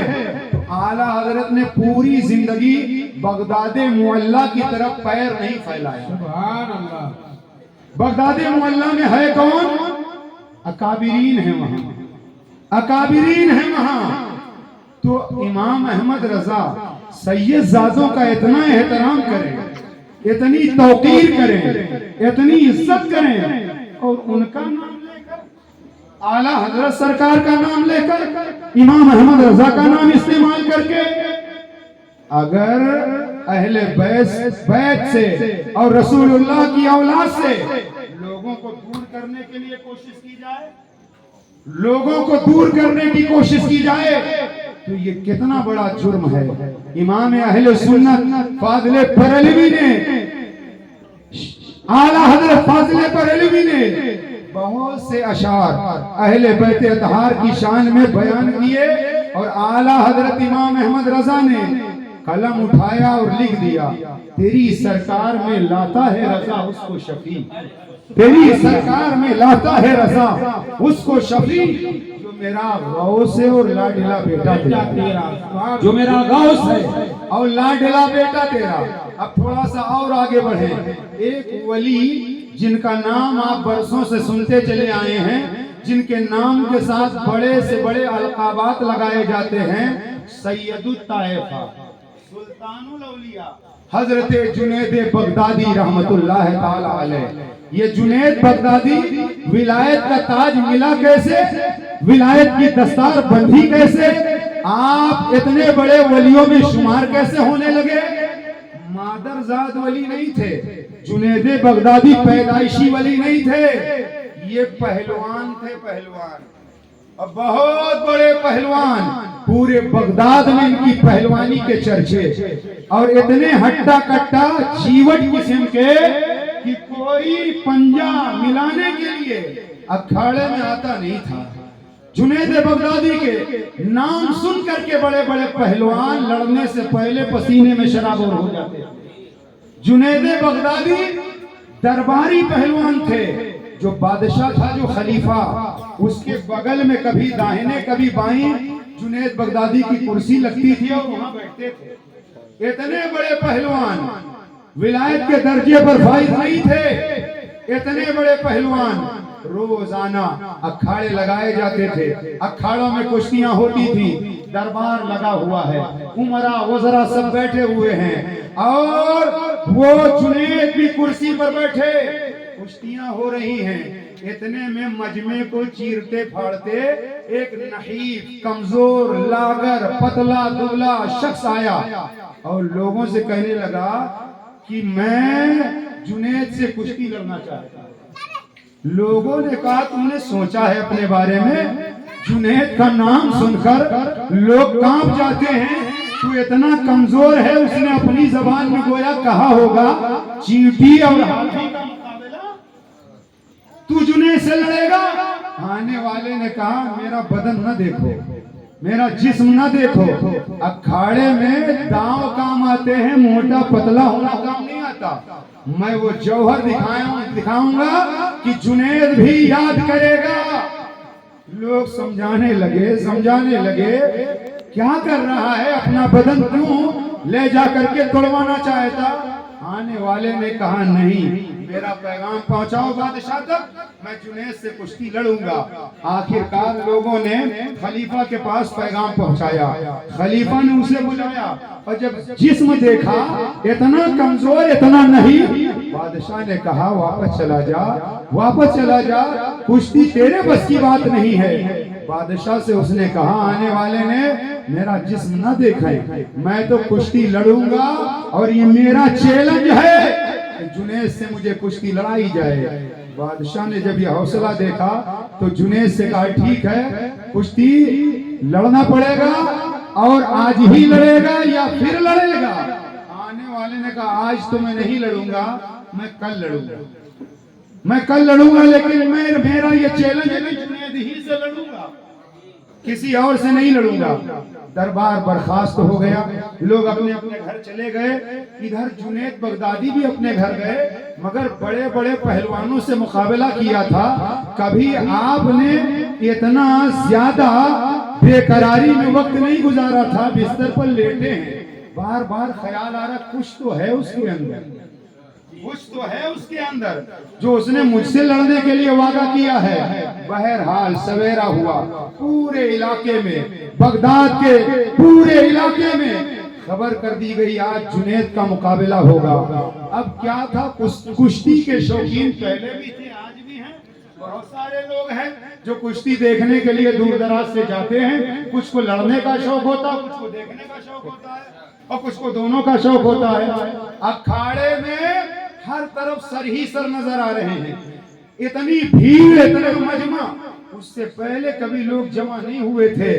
اعلیٰ حضرت نے پوری زندگی بغداد معلیٰ کی طرف پیر نہیں پھیلایا. سبحان اللہ. بغداد معلیٰ میں ہے کون؟ اکابرین ہیں وہاں، اکابرین ہیں وہاں. تو امام احمد رضا سید زادوں کا اتنا احترام کریں، اتنی توقیر کریں، اتنی عزت کریں، اور ان کا نام لے کر، اعلیٰ حضرت سرکار کا نام لے کر، امام احمد رضا کا نام استعمال کر کے، اگر اہل بیت سے اور رسول اللہ کی اولاد سے لوگوں کو دور کرنے کے لیے کوشش کی جائے، لوگوں کو دور کرنے کی کوشش کی جائے، تو یہ کتنا بڑا جرم ہے. امام اہل سنت فاضل بریلوی نے، اعلیٰ حضرت فاضل بریلوی نے بہت سے اشعار اہل بیت اطہار کی شان میں بیان کیے، اور اعلیٰ حضرت امام احمد رضا نے قلم اٹھایا اور لکھ دیا، تیری سرکار میں لاتا ہے رضا اس کو شفیع، تیری سرکار میں لاتا ہے رضا اس کو شفیع، جو میرا غوث ہے اور لاڈلا بیٹا تیرا، جو میرا غوث ہے اور لاڈلا بیٹا تیرا. اب تھوڑا سا اور آگے بڑھیں. ایک ولی جن کا نام آپ برسوں سے سنتے چلے آئے ہیں، جن کے نام کے ساتھ بڑے سے بڑے القابات لگائے جاتے ہیں، سید الطائفہ، سلطان الاولیاء، حضرت جنید بغدادی رحمت اللہ تعالی علیہ. یہ جنید بغدادی ولایت کا تاج ملا کیسے؟ ولایت کی دستار بندھی کیسے؟ آپ اتنے بڑے ولیوں میں شمار کیسے ہونے لگے؟ مادر زاد ولی نہیں تھے، جنید بغدادی پیدائشی ولی نہیں تھے، یہ پہلوان تھے، پہلوان، اور بہت بڑے پہلوان. پورے بغداد میں ان کی پہلوانی کے چرچے، اور اتنے ہٹا کٹا چیوٹ قسم کے کہ کوئی پنجہ ملانے کے لیے اکھاڑے میں آتا نہیں تھا. جنید بغدادی کے نام سن کر کے بڑے بڑے پہلوان لڑنے سے پہلے پسینے میں شرابور ہو جاتے. جنید بغدادی درباری پہلوان تھے، جو بادشاہ تھا، جو خلیفہ، اس کے بغل میں کبھی داہنے کبھی بائیں جنید بغدادی کی کرسی لگتی تھی اور وہاں بیٹھتے تھے. اتنے بڑے پہلوان ولایت کے درجے پر فائز نہیں تھے. اتنے بڑے پہلوان روزانہ اکھاڑے لگائے جاتے تھے، اکھاڑوں میں کشتیاں ہوتی تھی، دربار لگا ہوا ہے، امراء وزراء سب بیٹھے ہوئے ہیں، اور وہ جنید بھی کرسی پر بیٹھے، کشتیاں ہو رہی ہیں. اتنے میں مجمع کو چیرتے پھاڑتے ایک نحیف، کمزور، لاغر، پتلا دبلا شخص آیا اور لوگوں سے کہنے لگا کہ میں جنید سے کشتی لڑنا چاہتا ہوں. لوگوں نے کہا تم نے سوچا ہے اپنے بارے میں؟ جنید کا نام سن کر لوگ کانپ جاتے ہیں. تو اتنا کمزور ہے، اس نے اپنی زبان میں گویا کہا ہوگا چیٹی اور ہاتھی کا مقابلہ تو جنید سے لڑے گا. آنے والے نے کہا میرا بدن نہ دیکھو، میرا جسم نہ دیکھو، اکھاڑے میں داؤں کام آتے ہیں، موٹا پتلا ہونا کام نہیں آتا. میں وہ جوہر دکھاؤں گا کہ جنید بھی یاد کرے گا. لوگ سمجھانے لگے کیا کر رہا ہے، اپنا بدن کیوں لے جا کر کے توڑوانا چاہتا. آنے والے نے کہا نہیں، میرا پیغام پہنچاؤ بادشاہ تک، میں جنید سے کشتی لڑوں گا. آخرکار لوگوں نے خلیفہ کے پاس پیغام پہنچایا، خلیفہ نے اسے بلایا، اور جب جسم دیکھا اتنا کمزور، اتنا نہیں، بادشاہ نے کہا واپس چلا جا، کشتی تیرے بس کی بات نہیں ہے. بادشاہ سے اس نے کہا آنے والے نے میرا جسم نہ دیکھے، میں تو کشتی لڑوں گا، اور یہ میرا چیلنج ہے کہ جنید سے مجھے کشتی لڑائی جائے. بادشاہ نے جب یہ حوصلہ دیکھا تو جنید سے کہا ٹھیک ہے، کشتی لڑنا پڑے گا، اور آج ہی لڑے گا یا پھر لڑے گا. آنے والے نے کہا آج تو میں نہیں لڑوں گا، میں کل لڑوں گا، لیکن میرا یہ چیلنج ہے، جنید ہی سے لڑوں گا، کسی اور سے نہیں لڑوں گا. دربار برخاست ہو گیا، لوگ اپنے اپنے گھر چلے گئے. ادھر جنید بغدادی بھی اپنے گھر گئے، مگر بڑے بڑے پہلوانوں سے مقابلہ کیا تھا. کبھی آپ نے اتنا زیادہ بے قراری میں وقت نہیں گزارا تھا. بستر پر لیٹے ہیں، بار بار خیال آ رہا کچھ تو ہے اس کے اندر، کچھ تو ہے اس کے اندر جو اس نے مجھ سے لڑنے کے لیے وعدہ کیا ہے. بہرحال سویرا ہوا، پورے علاقے میں، بغداد کے پورے علاقے میں خبر کر دی گئی آج جنید کا مقابلہ ہوگا. اب کیا تھا، کشتی کے شوقین پہلے بھی تھے، آج بھی ہیں. بہت سارے لوگ ہیں جو کشتی دیکھنے کے لیے دور دراز سے جاتے ہیں. کچھ کو لڑنے کا شوق ہوتا ہے، کچھ کو دیکھنے کا شوق ہوتا ہے، اور کچھ کو دونوں کا شوق ہوتا ہے. اکھاڑے میں ہر طرف سر ہی سر نظر آ رہے ہیں. اتنی بھیڑ، اتنا مجمع، اس سے پہلے کبھی لوگ جمع نہیں ہوئے تھے.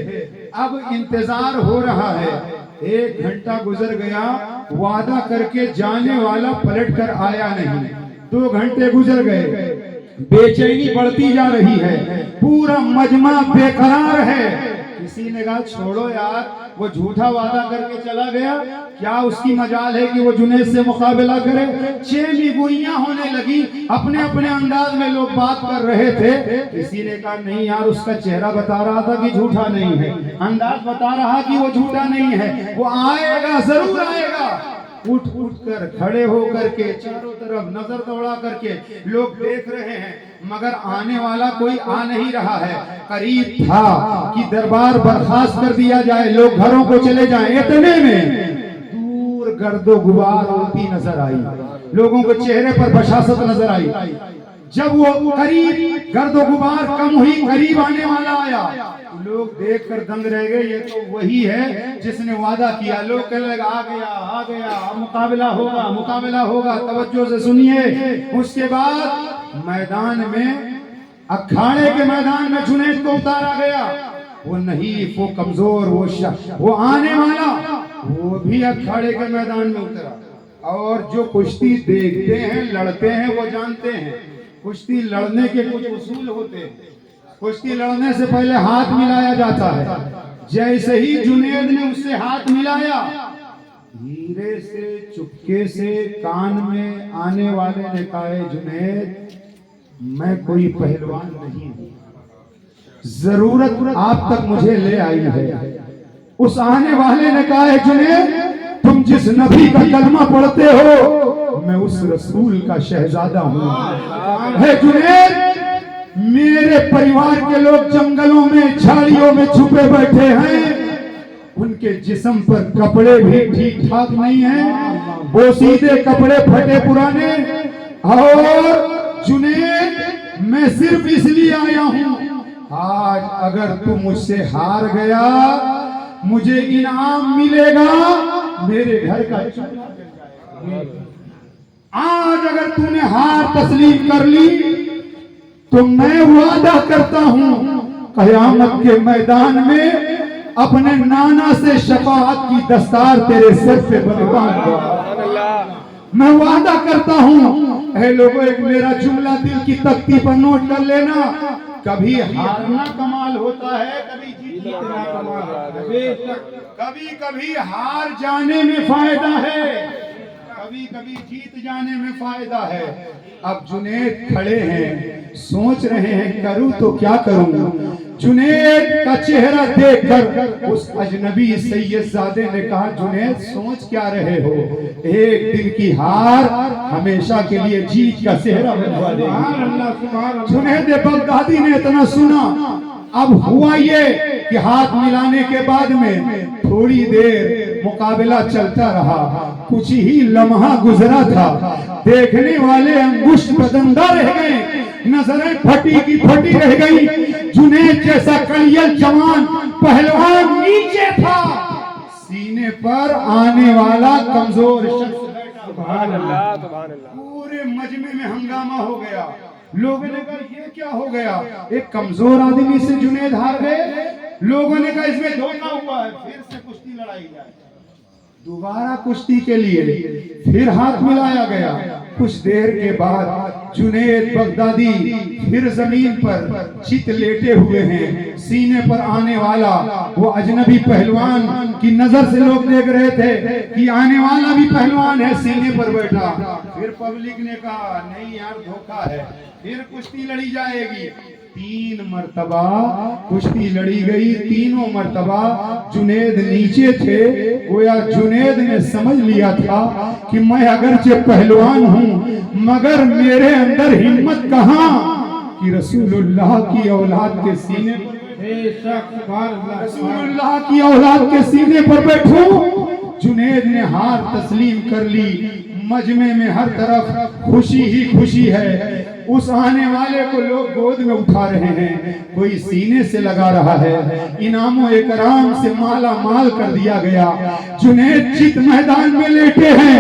اب انتظار ہو رہا ہے. 1 گھنٹہ گزر گیا، وعدہ کر کے جانے والا پلٹ کر آیا نہیں. 2 گھنٹے گزر گئے، بے چینی بڑھتی جا رہی ہے، پورا مجمع بے قرار ہے. کسی نے کہا چھوڑو یار، وہ جھوٹا وعدہ کر کے چلا گیا، کیا اس کی مجال ہے کہ وہ جنید سے مقابلہ کرے. چیمی گوئیاں ہونے لگی، اپنے اپنے انداز میں لوگ بات کر رہے تھے. کسی نے کہا نہیں یار، اس کا چہرہ بتا رہا تھا کہ جھوٹا نہیں ہے، انداز بتا رہا کہ وہ جھوٹا نہیں ہے، وہ آئے گا، ضرور آئے گا. اٹھ کر کھڑے ہو کر کے چاروں طرف نظر دوڑا کر کے لوگ دیکھ رہے ہیں، مگر آنے والا کوئی آ نہیں رہا ہے. قریب تھا کہ دربار برخاست کر دیا جائے، لوگ گھروں کو چلے جائیں. اتنے میں دور گرد و غبار اڑتی نظر آئی، لوگوں کو چہرے پر بشاشت نظر آئی. جب وہ قریب گرد و غبار کم ہوئی، قریب آنے والا آیا، لوگ دیکھ کر دنگ رہ گئے. یہ تو وہی ہے جس نے وعدہ کیا. لوگ کہنے لگے آ گیا، آ گیا، مقابلہ ہوگا، مقابلہ ہوگا. توجہ سے سنیے. اس کے بعد میدان میں، اکھاڑے کے میدان میں جنید کو اتارا گیا. وہ نحیف، وہ کمزور، وہ آنے والا، وہ بھی اکھاڑے کے میدان میں اترا. اور جو کشتی دیکھتے ہیں، لڑتے ہیں، وہ جانتے ہیں کشتی لڑنے کے کچھ اصول ہوتے ہیں. کشتی لڑنے سے پہلے ہاتھ ملایا جاتا ہے. جیسے ہی جنید نے اس سے ہاتھ ملایا، دھیرے سے چپکے سے کان میں آنے والے نے کہا جنید میں کوئی پہلوان نہیں ہوں، ضرورت آپ تک مجھے لے آئی ہے. اس آنے والے نے کہا جنید تم جس نبی کا کلمہ پڑھتے ہو میں اس رسول کا شہزادہ ہوں. ہے جنید میرے پریوار کے لوگ جنگلوں میں، جھاڑیوں میں چھپے بیٹھے ہیں، ان کے جسم پر کپڑے بھی ٹھیک ٹھاک نہیں ہیں، بوسیدے کپڑے پھٹے پرانے. اور جنید میں صرف اس لیے آیا ہوں، آج اگر تو مجھ سے ہار گیا مجھے انعام ملے گا میرے گھر کا. آج اگر تو نے ہار تسلیم کر لی تو میں وعدہ کرتا ہوں قیامت کے میدان میں اپنے نانا سے شفاعت کی دستار تیرے سر پہ بندھواؤں گا. میں وعدہ کرتا ہوں. اے لوگوں، ایک میرا جملہ دل کی تختی پر نوٹ کر لینا. کبھی ہارنا کمال ہوتا ہے، کبھی جیتنا کمال ہوتا ہے. کبھی ہار جانے میں فائدہ ہے، کبھی جیت جانے میں فائدہ ہے. اب جنید کھڑے ہیں، سوچ رہے ہیں کروں تو کیا کروں. جنید کا چہرہ دیکھ کر اس اجنبی سید زادے نے کہا جنید سوچ کیا رہے ہو، ایک دن کی ہار ہمیشہ کے لیے جیت کا چہرہ بنوا دے گی. جنید بغدادی نے اتنا سنا. اب ہوا یہ کہ ہاتھ ملانے کے بعد میں تھوڑی دیر مقابلہ چلتا رہا. کچھ ہی لمحہ گزرا تھا، دیکھنے والے انگشت بدندہ رہ گئے، نظریں پھٹی کی پھٹی رہ گئی. جنید جیسا کڑیل جوان پہلوان نیچے تھا، سینے پر آنے والا کمزور شخص بیٹھا. سبحان اللہ، سبحان اللہ. پورے مجمع میں ہنگامہ ہو گیا. لوگوں نے کہا یہ کیا ہو گیا، ایک کمزور آدمی سے جنید ہار گئے. لوگوں نے کہا اس میں دھوکہ ہوا ہے، پھر سے کشتی لڑائی جائے. دوبارہ کشتی کے لیے پھر ہاتھ ملایا گیا. کچھ دیر کے بعد جنید بغدادی پھر زمین پر چت لیٹے ہوئے ہیں، سینے پر آنے والا وہ اجنبی پہلوان کی نظر سے لوگ دیکھ رہے تھے کہ آنے والا بھی پہلوان ہے، سینے پر بیٹھا. پھر پبلک نے کہا نہیں یار دھوکہ ہے، پھر کشتی لڑی جائے گی. 3 مرتبہ کشتی لڑی گئی، تینوں مرتبہ جنید نیچے تھے، گویا جنید نے سمجھ لیا تھا کہ میں اگرچہ پہلوان ہوں مگر میرے اندر ہمت کہاں کہ رسول اللہ کی اولاد کے سینے پر رسول اللہ کی اولاد کے سینے پر بیٹھوں۔ جنید نے ہار تسلیم کر لی، مجمع میں ہر طرف خوشی ہی خوشی ہے، اس آنے والے کو لوگ گود میں اٹھا رہے ہیں، کوئی سینے سے لگا رہا ہے، انعام و اکرام سے مالا مال کر دیا گیا۔ جنید جت میدان میں لیٹے ہیں،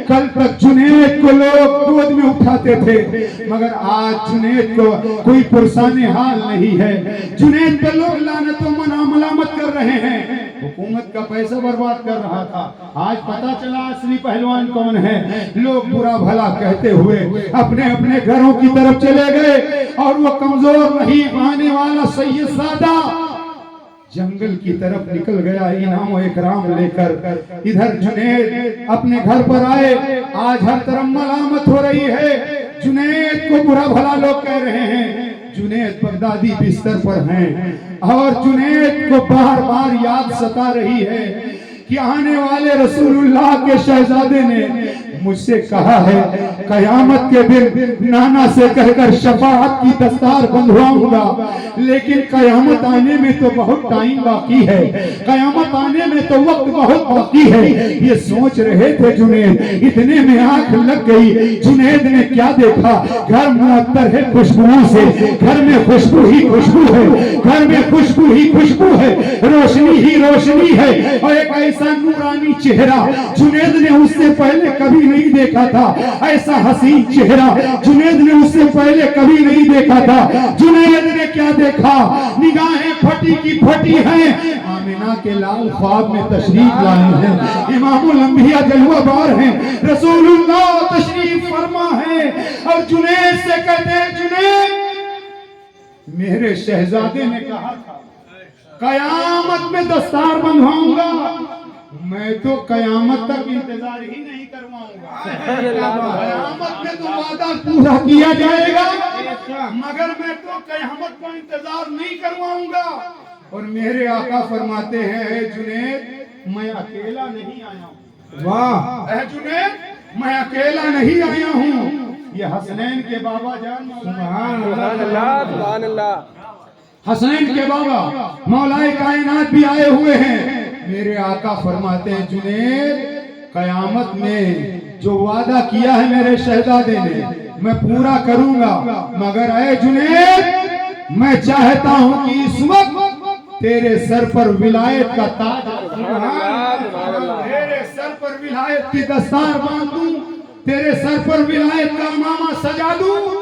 کل تک جنید کو لوگ گود میں اٹھاتے تھے مگر آج جنید کو کوئی پرسان حال نہیں ہے، جنید پہ لوگ لعنت و ملامت کر رہے ہیں، حکومت کا پیسہ برباد کر رہا تھا، آج پتا چلا اصلی پہلوان کون ہے۔ لوگ برا بھلا کہتے ہوئے اپنے اپنے گھروں کی طرف چلے گئے اور وہ کمزور نہیں آنے والا سید سادہ جنگل کی طرف نکل گیا انعام و اکرام لے کر۔ ادھر جنید اپنے گھر پر آئے، آج ہر طرف ملامت ہو رہی ہے، جنید کو برا بھلا لوگ کہہ رہے ہیں، جنید بغدادی بستر پر ہیں اور جنید کو بار بار یاد ستا رہی ہے کہ آنے والے رسول اللہ کے شہزادے نے مجھ سے کہا ہے قیامت کے دن نانا سے کہہ کر شفاعت کی دستار بندھواؤں گا، لیکن قیامت آنے میں تو بہت ٹائم باقی ہے، قیامت آنے میں تو وقت بہت باقی ہے، یہ سوچ رہے تھے جنید، اتنے میں آنکھ لگ گئی۔ جنید نے کیا دیکھا؟ گھر معطر ہے خوشبو سے، گھر میں خوشبو ہی خوشبو ہے، گھر میں خوشبو ہی خوشبو ہے، روشنی ہی روشنی ہے، اور ایک ایسا نورانی چہرہ جنید نے اس سے پہلے کبھی نہیں دیکھا تھا، ایسا حسین چہرہ جنید نے اس سے پہلے کبھی نہیں دیکھا تھا۔ جنید نے کیا دیکھا؟ نگاہیں پھٹی کی پھٹی ہیں، آمینہ کے لال خواب میں تشریف لائے ہیں، امام الانبیاء جلوہ بار ہیں، رسول اللہ تشریف فرما ہے، اور جنید سے کہتے ہیں جنید میرے شہزادے نے کہا تھا قیامت میں دستار بندھواؤں گا، میں تو قیامت تک انتظار ہی نہیں کرواؤں گا، قیامت میں تو وعدہ پورا کیا جائے گا مگر میں تو قیامت کو انتظار نہیں کرواؤں گا۔ اور میرے آقا فرماتے ہیں اے جنید میں اکیلا نہیں آیا ہوں، واہ اے جنید میں اکیلا نہیں آیا ہوں، یہ حسنین کے بابا جان سبحان اللہ سبحان اللہ حسنین کے بابا مولا کائنات بھی آئے ہوئے ہیں۔ میرے آقا فرماتے ہیں جنید قیامت میں جو وعدہ کیا ہے میرے شہزادے نے میں پورا کروں گا، مگر اے جنید میں چاہتا ہوں کہ اس وقت تیرے سر پر ولایت کا تاج، تیرے سر پر ولایت کی دستار باندھوں، تیرے سر پر ولایت کا امامہ سجا دوں۔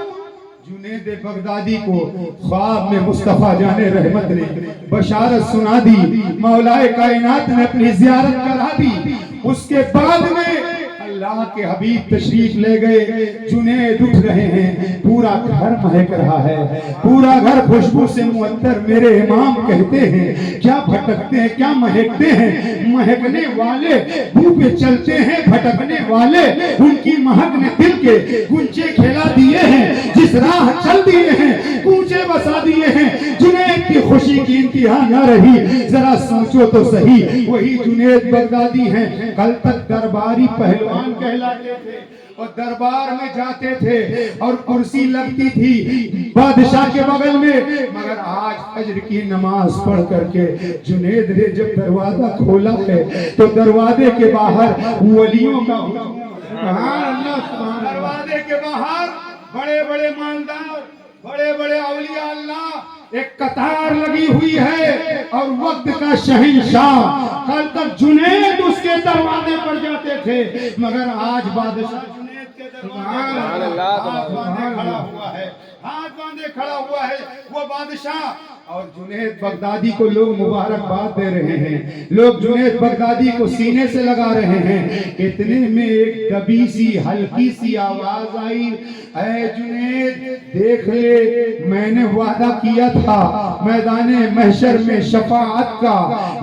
جنید بغدادی کو خواب میں مصطفیٰ جان رحمت نے بشارت سنا دی، مولا کائنات نے اپنی زیارت کرا دی، اس کے بعد میں اللہ کے حبیب تشریف لے گئے، جنید اٹھ رہے ہیں، پورا گھر مہک رہا ہے، پورا گھر خوشبو سے معطر، میرے امام کہتے ہیں کیا بھٹکتے ہیں کیا مہکتے ہیں، مہکنے والے بو پہ چلتے ہیں، بھٹکنے والے ان کی مہک نے دل کے گنچے کھلا دیے ہیں، جس راہ چل دیے ہیں گنچے بسا دیے ہیں۔ جنید کی خوشی کی انتہا نہ رہی، ذرا سوچو تو صحیح، وہی جنید بغدادی ہیں، کل تک درباری پہلوان کہلاتے تھے اور دربار میں جاتے تھے اور کرسی لگتی تھی بادشاہ کے بغل میں، مگر آج فجر کی نماز پڑھ کر کے جنید نے جب دروازہ کھولا ہے تو دروازے کے باہر ولیوں کا سبحان اللہ سبحان اللہ دروازے کے باہر بڑے بڑے مالدار، بڑے بڑے اولیاء اللہ ایک قطار لگی ہوئی ہے، اور وقت کا شہنشاہ کل تک جنید اس کے دروازے پر جاتے تھے مگر آج بادشاہ جنید کے دروازے پر ہاتھ باندھے کھڑا ہوا ہے، ہاتھ باندھے کھڑا ہوا ہے وہ بادشاہ، اور جنید بغدادی کو لوگ مبارکباد دے رہے ہیں، لوگ جنید بغدادی کو سینے سے لگا رہے ہیں۔ اتنے میں ایک دبی سی ہلکی سی آواز آئی، اے جنید دیکھ لے میں نے وعدہ کیا تھا میدان محشر میں شفاعت کا،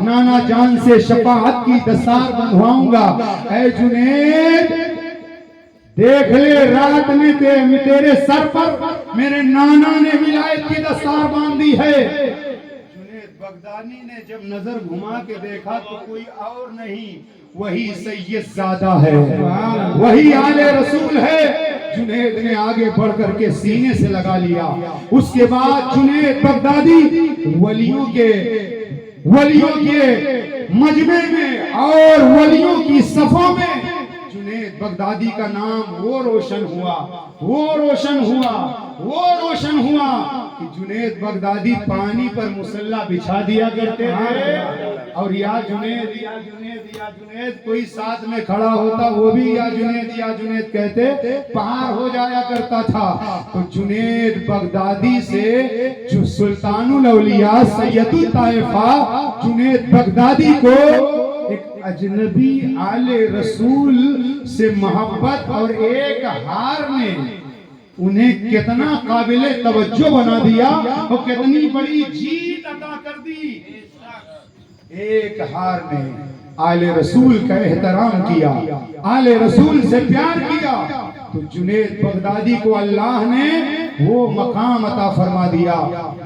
نانا جان سے شفاعت کی دستار بندھواؤں گا، اے جنید دیکھ لے رات میں تیرے سر پر میرے نانا نے ولایت کی دستار باندھی ہے۔ جنید بغدادی نے جب نظر گھما کے دیکھا تو کوئی اور نہیں، وہی سید زادہ ہے، وہی آل رسول ہے۔ جنید نے آگے بڑھ کر کے سینے سے لگا لیا۔ اس کے بعد جنید بغدادی ولیوں کے مجمع میں اور ولیوں کی صفوں میں جنید بغدادی کا نام وہ روشن ہوا کہ جنید بغدادی پانی پر مصلا بچھا دیا کرتے تھے، اور یا جنید یا جنید یا جنید کوئی ساتھ میں کھڑا ہوتا وہ بھی یا جنید کہتے، پار ہو جایا کرتا تھا۔ تو جنید بغدادی سے جو سلطان الاولیاء سید الطائفہ جنید بغدادی کو ایک اجنبی آل رسول سے محبت اور ایک ہار نے انہیں کتنا قابل توجہ بنا دیا اور کتنی بڑی جیت عطا کر دی۔ ایک ہار نے آل رسول کا احترام کیا، آل رسول سے پیار کیا، تو جنید بغدادی کو اللہ نے وہ مقام عطا فرما دیا،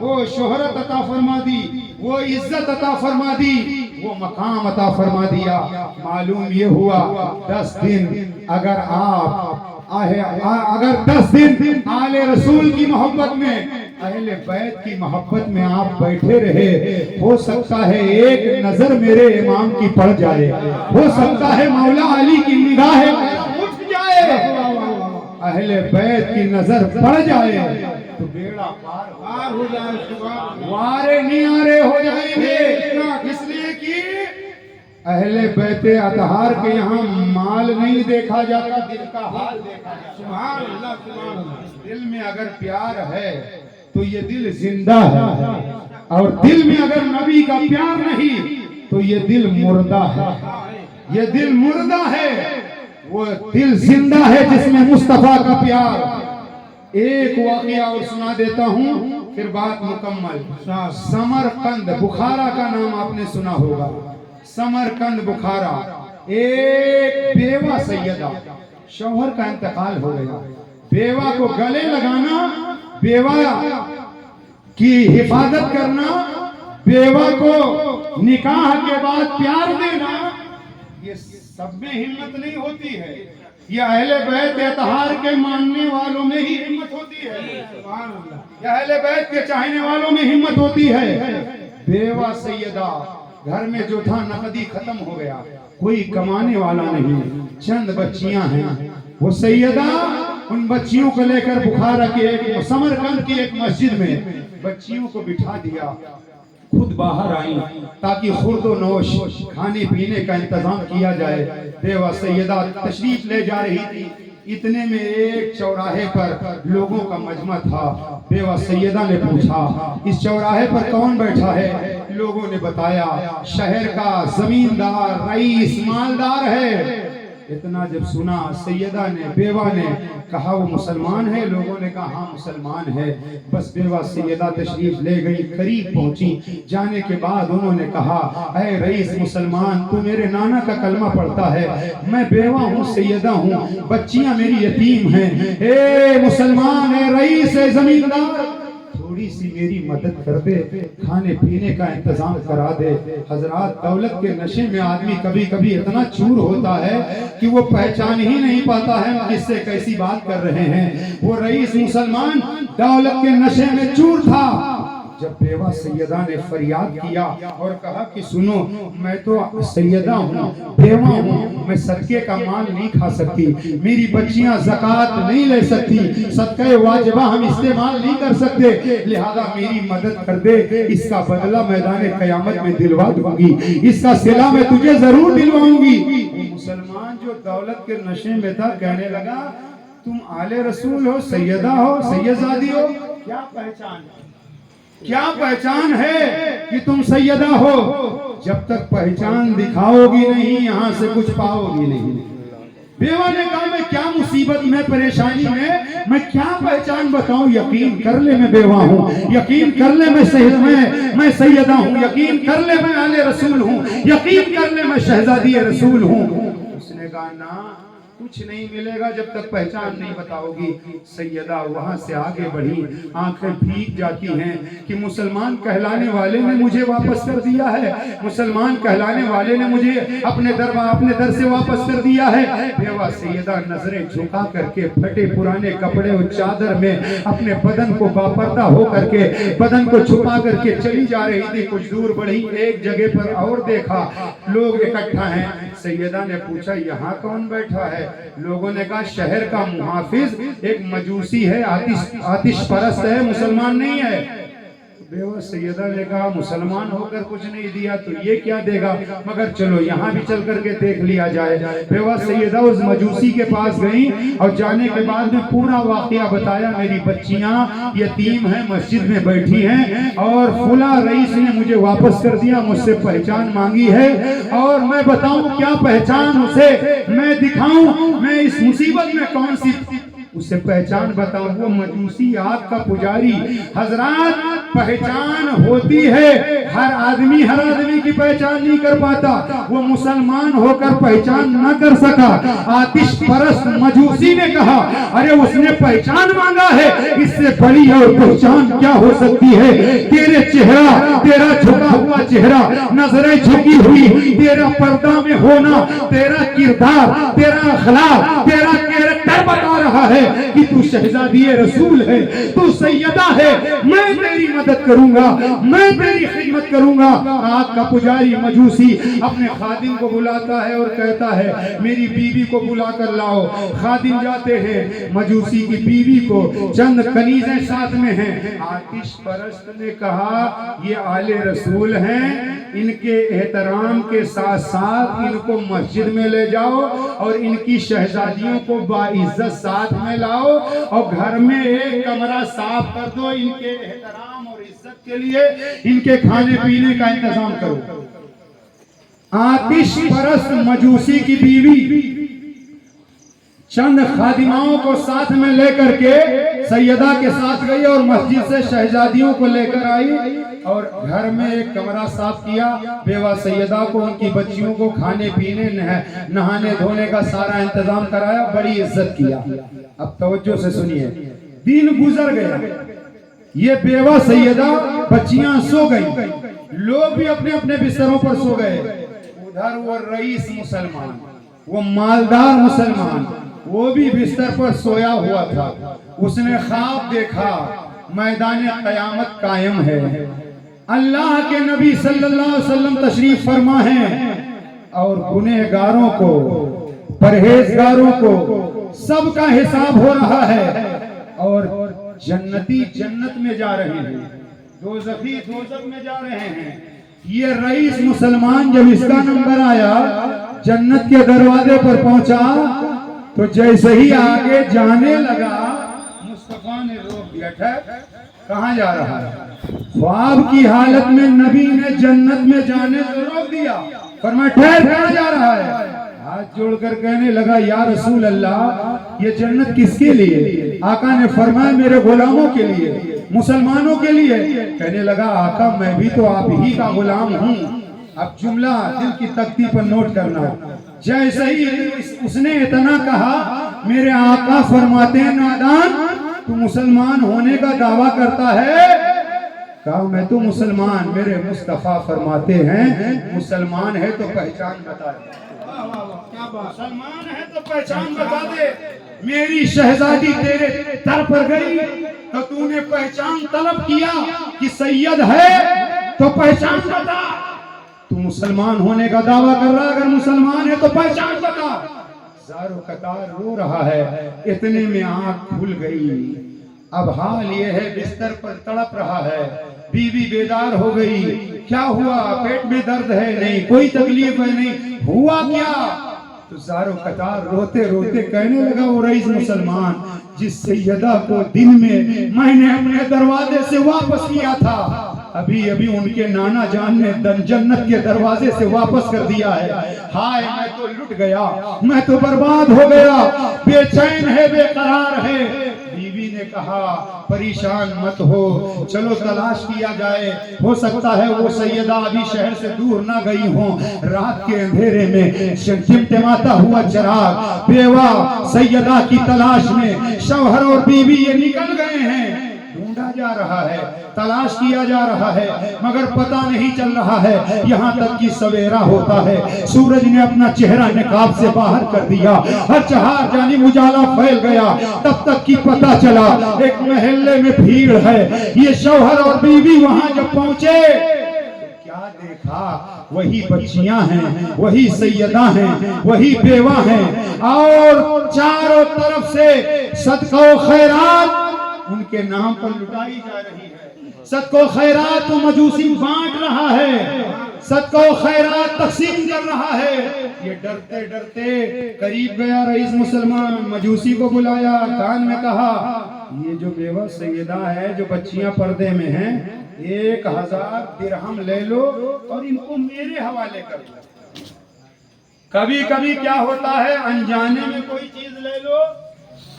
وہ شہرت عطا فرما دی، وہ عزت عطا فرما دی، وہ مقام عطا فرما دیا۔ معلوم یہ ہوا 10 دن اگر 10 دن آل رسول کی محبت میں، اہل بیت کی محبت میں آپ بیٹھے رہے، ہو سکتا ہے ایک نظر میرے امام کی پڑ جائے، ہو سکتا ہے مولا علی کی نگاہ اٹھ جائے، اہل بیت کی نظر پڑ جائے تو بیڑا پار ہو جائے، وارے نیارے ہو جائیں گے۔ اس لیے کہ اہل بیت اطہار کے یہاں مال نہیں دیکھا جاتا، دل کا حال دیکھا جاتا۔ سبحان اللہ سبحان اللہ۔ دل میں اگر پیار ہے تو یہ دل زندہ ہے، اور دل میں اگر نبی کا پیار نہیں تو یہ دل مردہ ہے، یہ دل مردہ ہے۔ وہ دل زندہ ہے جس میں مصطفیٰ کا پیار۔ ایک واقعہ اور سنا دیتا ہوں پھر بات مکمل۔ سمرقند بخارا کا نام آپ نے سنا ہوگا، سمرقند بخارا، ایک بیوہ سیدہ، شوہر کا انتقال ہو گیا، بیوہ کو گلے لگانا، بیوہ کی حفاظت کرنا، بیوہ کو نکاح کے بعد پیار دینا، یہ سب میں ہمت نہیں ہوتی ہے، یہ اہل بیت اطہار کے ماننے والوں میں ہی ہمت ہوتی ہے، یہ اہل بیت کے چاہنے والوں میں ہمت ہوتی ہے۔ بیوہ سیدہ، گھر میں جو تھا نقدی ختم ہو گیا، کوئی کمانے والا نہیں، چند بچیاں ہیں، وہ سیدہ ان بچیوں کو لے کر بخارا کی ایک سمرقند کی ایک مسجد میں بچیوں کو بٹھا دیا، خود باہر آئیں تاکہ خورد و نوش کھانے پینے کا انتظام کیا جائے۔ بیوہ سیدہ تشریف لے جا رہی تھی، اتنے میں ایک چوراہے پر لوگوں کا مجمع تھا۔ بیوہ سیدہ نے پوچھا اس چوراہے پر کون بیٹھا ہے؟ لوگوں نے بتایا شہر کا زمیندار، رئیس، مالدار ہے۔ اتنا جب سنا سیدہ نے، بیوہ نے کہا وہ مسلمان ہے؟ لوگوں نے کہا ہاں مسلمان ہے۔ بس بیوہ سیدہ تشریف لے گئی، قریب پہنچی، جانے کے بعد انہوں نے کہا اے رئیس مسلمان، تو میرے نانا کا کلمہ پڑھتا ہے، میں بیوہ ہوں، سیدہ ہوں، بچیاں میری یتیم ہیں، اے مسلمان، اے رئیس، اے زمیندار، تھوڑی سی میری مدد کر دے، کھانے پینے کا انتظام کرا دے۔ حضرات دولت کے نشے میں آدمی کبھی کبھی اتنا چور ہوتا ہے کہ وہ پہچان ہی نہیں پاتا ہے کس سے کیسی بات کر رہے ہیں۔ وہ رئیس مسلمان دولت کے نشے میں چور تھا۔ جب بیوہ سیدہ نے فریاد کیا اور کہا کہ سنو، میں تو سیدہ ہوں، بیوہ ہوں، میں صدقے کا مال نہیں کھا سکتی، میری بچیاں زکوٰۃ نہیں لے سکتی، صدقہ واجبہ ہم استعمال نہیں کر سکتے، لہذا میری مدد کر دے، اس کا بدلہ میدان قیامت میں دلوا دوں گی، اس کا صلہ میں تجھے ضرور دلواؤں گی۔ مسلمان جو دولت کے نشے میں تھا کہنے لگا تم آل رسول ہو، سیدہ ہو، سیدزادی ہو، کیا پہچان ہے؟ کیا پہچان ہے کہ تم سیدہ ہو؟ جب تک پہچان دکھاؤ گی نہیں یہاں سے کچھ پاؤ گی نہیں۔ بیوہ نے کہا میں کیا مصیبت میں، پریشانی میں کیا پہچان بتاؤں؟ یقین کر لے میں بیوہ ہوں، یقین کر لے میں سیدہ ہوں، یقین کر لے میں آل رسول ہوں، یقین کر لے میں شہزادی رسول ہوں۔ اس نے کہا نا کچھ نہیں ملے گا جب تک پہچان نہیں بتاؤ گی۔ سیدہ وہاں سے آگے بڑھی، آنکھیں بھیگ جاتی ہیں کہ مسلمان کہلانے والے نے مجھے واپس کر دیا ہے، مسلمان کہلانے والے نے مجھے اپنے در سے واپس کر دیا ہے۔ بیوہ سیدہ نظریں جھکا کر کے پھٹے پرانے کپڑے اور چادر میں اپنے بدن کو باپردہ ہو کر کے، بدن کو چھپا کر کے چلی جا رہی تھی۔ کچھ دور بڑھی، ایک جگہ پر اور دیکھا لوگ اکٹھا ہیں۔ سیدہ نے پوچھا یہاں کون بیٹھا ہے؟ لوگوں نے کہا شہر کا محافظ ایک مجوسی ہے، آتش پرست ہے، مسلمان نہیں ہے۔ بیوہ سیدہ نے کہا مسلمان ہو کر کچھ نہیں دیا تو یہ کیا دے گا، مگر چلو یہاں بھی چل کر کے دیکھ لیا جائے۔ بیوہ سیدہ اس مجوسی کے پاس گئیں اور جانے کے بعد میں پورا واقعہ بتایا، میری بچیاں یتیم ہیں، مسجد میں بیٹھی ہیں اور فلاں رئیس نے مجھے واپس کر دیا، مجھ سے پہچان مانگی ہے اور میں بتاؤں کیا پہچان اسے میں دکھاؤں، میں اس مصیبت میں کون سی اسے پہچان بتاؤں۔ وہ مجوسی آگ کا پجاری۔ حضرات پہچان ہوتی ہے، ہر آدمی کی پہچان نہیں کر پاتا۔ وہ مسلمان ہو کر پہچان نہ کر سکا۔ آتش پرست مجوسی نے کہا ارے اس نے پہچان مانگا ہے، اس سے بڑی اور پہچان کیا ہو سکتی ہے؟ تیرے چہرہ، تیرا جھکا ہوا چہرہ، نظریں جھکی ہوئی، تیرا پردہ میں ہونا، تیرا کردار، تیرا اخلاق، تیرا کیریکٹر بتا رہا ہے کہ تو شہزادی رسول ہے، تو سیدہ ہے۔ میں تیری مدد کروں گا، میں تیری خدمت کروں گا۔ آگ کا پجاری مجوسی اپنے خادم کو بلاتا ہے اور کہتا ہے میری بیوی کو بلا کر لاؤ۔ خادم جاتے ہیں، مجوسی کی بیوی کو چند کنیزیں ساتھ میں ہیں۔ آتش پرست نے کہا یہ آل رسول ہیں، ان کے احترام کے ساتھ ساتھ ان کو مسجد میں لے جاؤ اور ان کی شہزادیوں کو باعزت ساتھ میں لاؤ اور گھر میں ایک کمرہ صاف کر دو، ان کے احترام اور عزت کے لیے ان کے کھانے پینے کا انتظام کرو۔ آتش پرست مجوسی کی بیوی چند خادماؤں کو ساتھ میں لے کر کے سیدہ کے ساتھ گئی اور مسجد سے شہزادیوں کو لے کر آئی اور گھر میں ایک کمرہ صاف کیا۔ بیوہ سیدہ کو، ان کی بچیوں کو کھانے پینے، نہانے دھونے کا سارا انتظام کرایا، بڑی عزت کیا۔ اب توجہ سے سنیے، دن گزر گیا، یہ بیوہ سیدہ بچیاں سو گئی، لوگ بھی اپنے اپنے بستروں پر سو گئے۔ ادھر وہ رئیس مسلمان، وہ مالدار مسلمان، وہ بھی بستر پر سویا ہوا تھا۔ اس نے خواب دیکھا میدان قیامت قائم ہے، اللہ کے نبی صلی اللہ علیہ وسلم تشریف فرما ہیں اور گنہگاروں کو، پرہیزگاروں کو سب کا حساب ہو رہا ہے اور جنتی جنت میں جا رہے ہیں، دوزخی دوزخ میں جا رہے ہیں۔ یہ رئیس مسلمان جب اس کا نمبر آیا، جنت کے دروازے پر پہنچا تو جیسے ہی آگے جانے لگا مصطفیٰ نے روک دیا۔ کہاں جا رہا ہے؟ خواب کی حالت میں نبی نے جنت میں جانے سے روک دیا، فرمایا ٹھہر، کہاں جا رہا ہے؟ ہاتھ جوڑ کر کہنے لگا یا رسول اللہ یہ جنت کس کے لیے؟ آقا نے فرمایا میرے غلاموں کے لیے، مسلمانوں کے لیے۔ کہنے لگا آقا میں بھی تو آپ ہی کا غلام ہوں۔ اب جملہ دل کی تختی پر نوٹ کرنا، جیسے ہی اس نے اتنا کہا میرے آقا فرماتے ہیں نادان تو مسلمان ہونے کا دعویٰ کرتا ہے؟ کہا میں تو مسلمان، میرے مصطفیٰ فرماتے ہیں مسلمان ہے تو پہچان بتا دے، مسلمان ہے تو پہچان بتا دے۔ میری شہزادی تیرے در پر گئی تو تو نے پہچان طلب کیا کہ سید ہے تو پہچان بتا۔ تو مسلمان ہونے کا دعویٰ کر رہا، اگر مسلمان ہے تو پہچان بتا۔ زار و قطار رو رہا ہے، اتنے میں آنکھ کھل گئی۔ اب حال یہ ہے بستر پر تڑپ رہا ہے، بیوی بیدار ہو گئی، کیا ہوا؟ پیٹ میں درد ہے؟ نہیں، کوئی تکلیف ہے؟ نہیں، ہوا کیا؟ تو زار و قطار روتے روتے کہنے لگا وہ رئیس مسلمان جس سیدہ کو دن میں نے اپنے دروازے سے واپس کیا تھا، ابھی ان کے نانا جان نے جنت کے دروازے سے واپس کر دیا ہے۔ ہائے میں تو لٹ گیا، میں تو برباد ہو گیا، بے چین ہے، بے قرار ہے۔ بیوی بیوی نے کہا پریشان مت ہو، چلو تلاش کیا جائے، ہو سکتا ہے وہ سیدہ ابھی شہر سے دور نہ گئی ہوں۔ رات کے اندھیرے میں ٹمٹماتا ہوا چراغ، بیوہ سیدہ کی تلاش میں شوہر اور بیوی یہ نکل گئے ہیں، ڈھونڈا جا رہا ہے، تلاش کیا جا رہا ہے، مگر پتہ نہیں چل رہا ہے، یہاں تک کہ سویرا ہوتا ہے۔ سورج نے اپنا چہرہ نقاب سے باہر کر دیا، ہر چہار جانب اجالا پھیل گیا، تب تک کہ پتہ چلا ایک محلے میں بھیڑ ہے۔ یہ شوہر اور بیوی وہاں جب پہنچے کیا دیکھا، وہی بچیاں ہیں، وہی سیدہ ہیں، وہی بیوہ ہیں، اور چاروں طرف سے صدقہ و خیرات ان کے نام پر لٹائی جا رہی ہے۔ صدقہ و خیرات تو مجوسی بانٹ رہا ہے، صدقہ و خیرات تقسیم کر رہا ہے۔ یہ ڈرتے ڈرتے قریب گیا، رئیس مسلمان مجوسی کو بلایا، کان میں کہا یہ جو بیوہ سیدہ ہے، جو بچیاں پردے میں ہیں، 1000 درہم لے لو اور ان کو میرے حوالے کر دو۔ کبھی کبھی کیا ہوتا ہے، انجانے میں کوئی چیز لے لو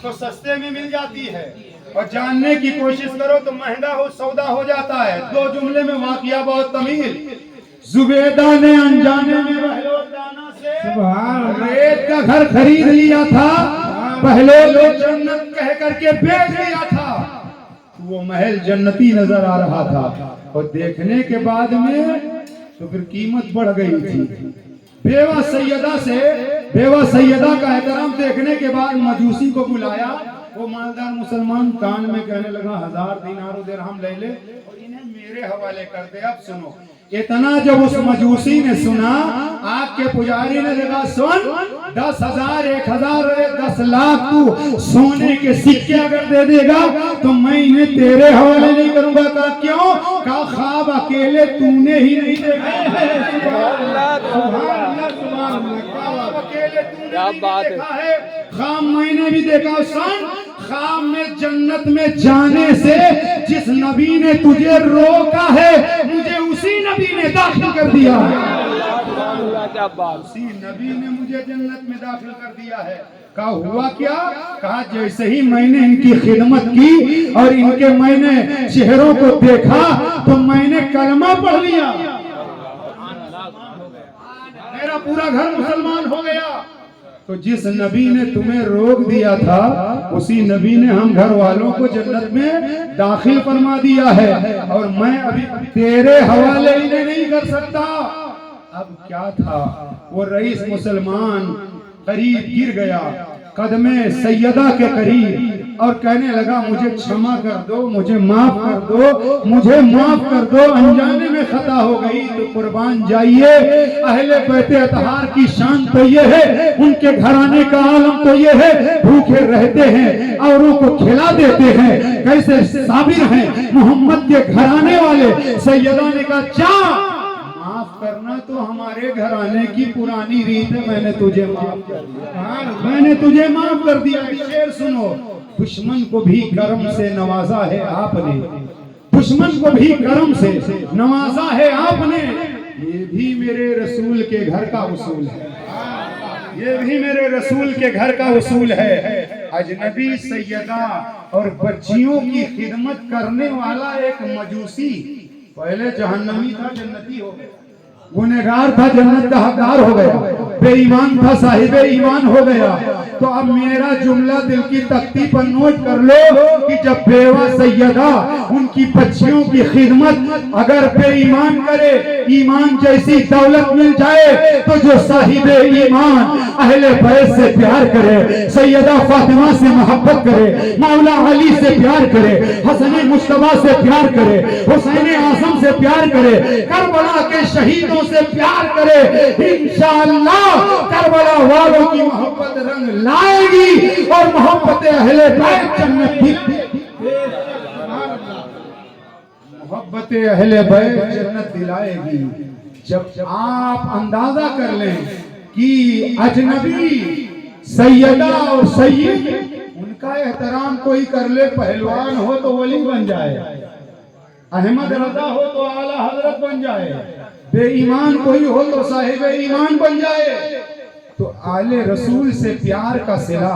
تو سستے میں مل جاتی ہے، اور جاننے کی کوشش کرو تو مہنگا ہو سودا ہو جاتا ہے۔ 2 جملے میں واقعہ بہت طویل۔ زبیدہ نے انجانے میں بہلول دانا سے ریت کا گھر خرید لیا تھا، بہلول نے جنت کہہ کر کے بیچ لیا تھا۔ وہ محل جنتی نظر آ رہا تھا، اور دیکھنے کے بعد میں تو پھر قیمت بڑھ گئی تھی۔ بیوہ سیدہ کا احترام دیکھنے کے بعد مجوسی کو بلایا، وہ مالدار مسلمان کان میں کہنے لگا 1000 دینار و درہم لے لے اور انہیں میرے حوالے کر دے۔ اب سنو، اتنا جب اس مجوسی نے سنا، آپ کے پجاری نے کہا سن، 10,000 1,000 10 لاکھ تو سونے کے سکے اگر دے دے گا تو میں انہیں تیرے حوالے نہیں کروں گا۔ کہا کیوں؟ کہا خواب اکیلے تو نے ہی نہیں دیکھا ہے، خواب میں نے بھی دیکھا۔ سن، خواب میں جنت میں جانے سے جس نبی نے تجھے روکا ہے، مجھے اسی نبی نے داخل کر دیا ہے، اسی نبی نے مجھے جنت میں داخل کر دیا ہے۔ کہا ہوا کیا؟ کہا جیسے ہی میں نے ان کی خدمت کی اور ان کے میں نے چہروں کو دیکھا تو میں نے کلمہ پڑھ لیا، میرا پورا گھر مسلمان ہو گیا۔ تو جس نبی نے تمہیں روک دیا تھا، اسی نبی نے ہم گھر والوں کو جنت میں داخل فرما دیا ہے، اور میں ابھی تیرے حوالے انہیں نہیں کر سکتا۔ اب کیا تھا، وہ رئیس مسلمان قریب گر گیا، قدم سیدہ کے قریب، اور کہنے لگا مجھے چھما کر دو، مجھے معاف کر دو، مجھے معاف کر دو، انجانے میں خطا ہو گئی تو قربان جائیے۔ اہل بیت اطہار کی شان تو یہ ہے، ان کے گھرانے کا عالم تو یہ ہے، بھوکے رہتے ہیں، اوروں کو کھلا دیتے ہیں، کیسے صابر ہیں محمد کے گھرانے والے۔ سیدہ نے کہا چاہ معاف کرنا تو ہمارے گھرانے کی پرانی ریت ہے، میں نے تجھے معاف کر دیا، میں نے تجھے معاف کر دیا۔ شعر سنو، دشمن کو بھی کرم سے نوازا ہے آپ نے، دشمن کو بھی کرم سے نوازا ہے آپ نے، یہ بھی میرے رسول کے گھر کا اصول ہے، یہ بھی میرے رسول کے گھر کا اصول ہے۔ اجنبی سیدہ اور بچیوں کی خدمت کرنے والا ایک مجوسی پہلے جہنمی تھا، جنتی ہو گیا، گنہگار تھا، جنت کا حقدار ہو گیا، بے ایمان تھا، صاحب ایمان ہو گیا۔ تو اب میرا جملہ دل کی تختی پر نوٹ کر لو کہ جب بیوہ سیدہ ان کی بچیوں کی خدمت اگر بے ایمان کرے، ایمان جیسی دولت مل جائے تو جو صاحب ایمان اہل بیت سے پیار کرے، سیدہ فاطمہ سے محبت کرے، مولا علی سے پیار کرے، حسن مصطفیٰ سے پیار کرے، حسین اعظم سے پیار کرے، کربلا کے شہیدوں سے پیار کرے، انشاءاللہ کربلا والوں کی محبت رنگ لائے گی اور محبت اہل بیت جنت بھی، محبت اہل بیت جنت دلائے گی۔ جب آپ اندازہ کر لیں کہ اجنبی سیدہ اور سید ان کا احترام کوئی کر لے، پہلوان ہو تو ولی بن جائے، احمد رضا ہو تو اعلیٰ حضرت بن جائے، بے ایمان کوئی ہو تو صاحب ایمان بن جائے، تو آل رسول سے پیار کا صلہ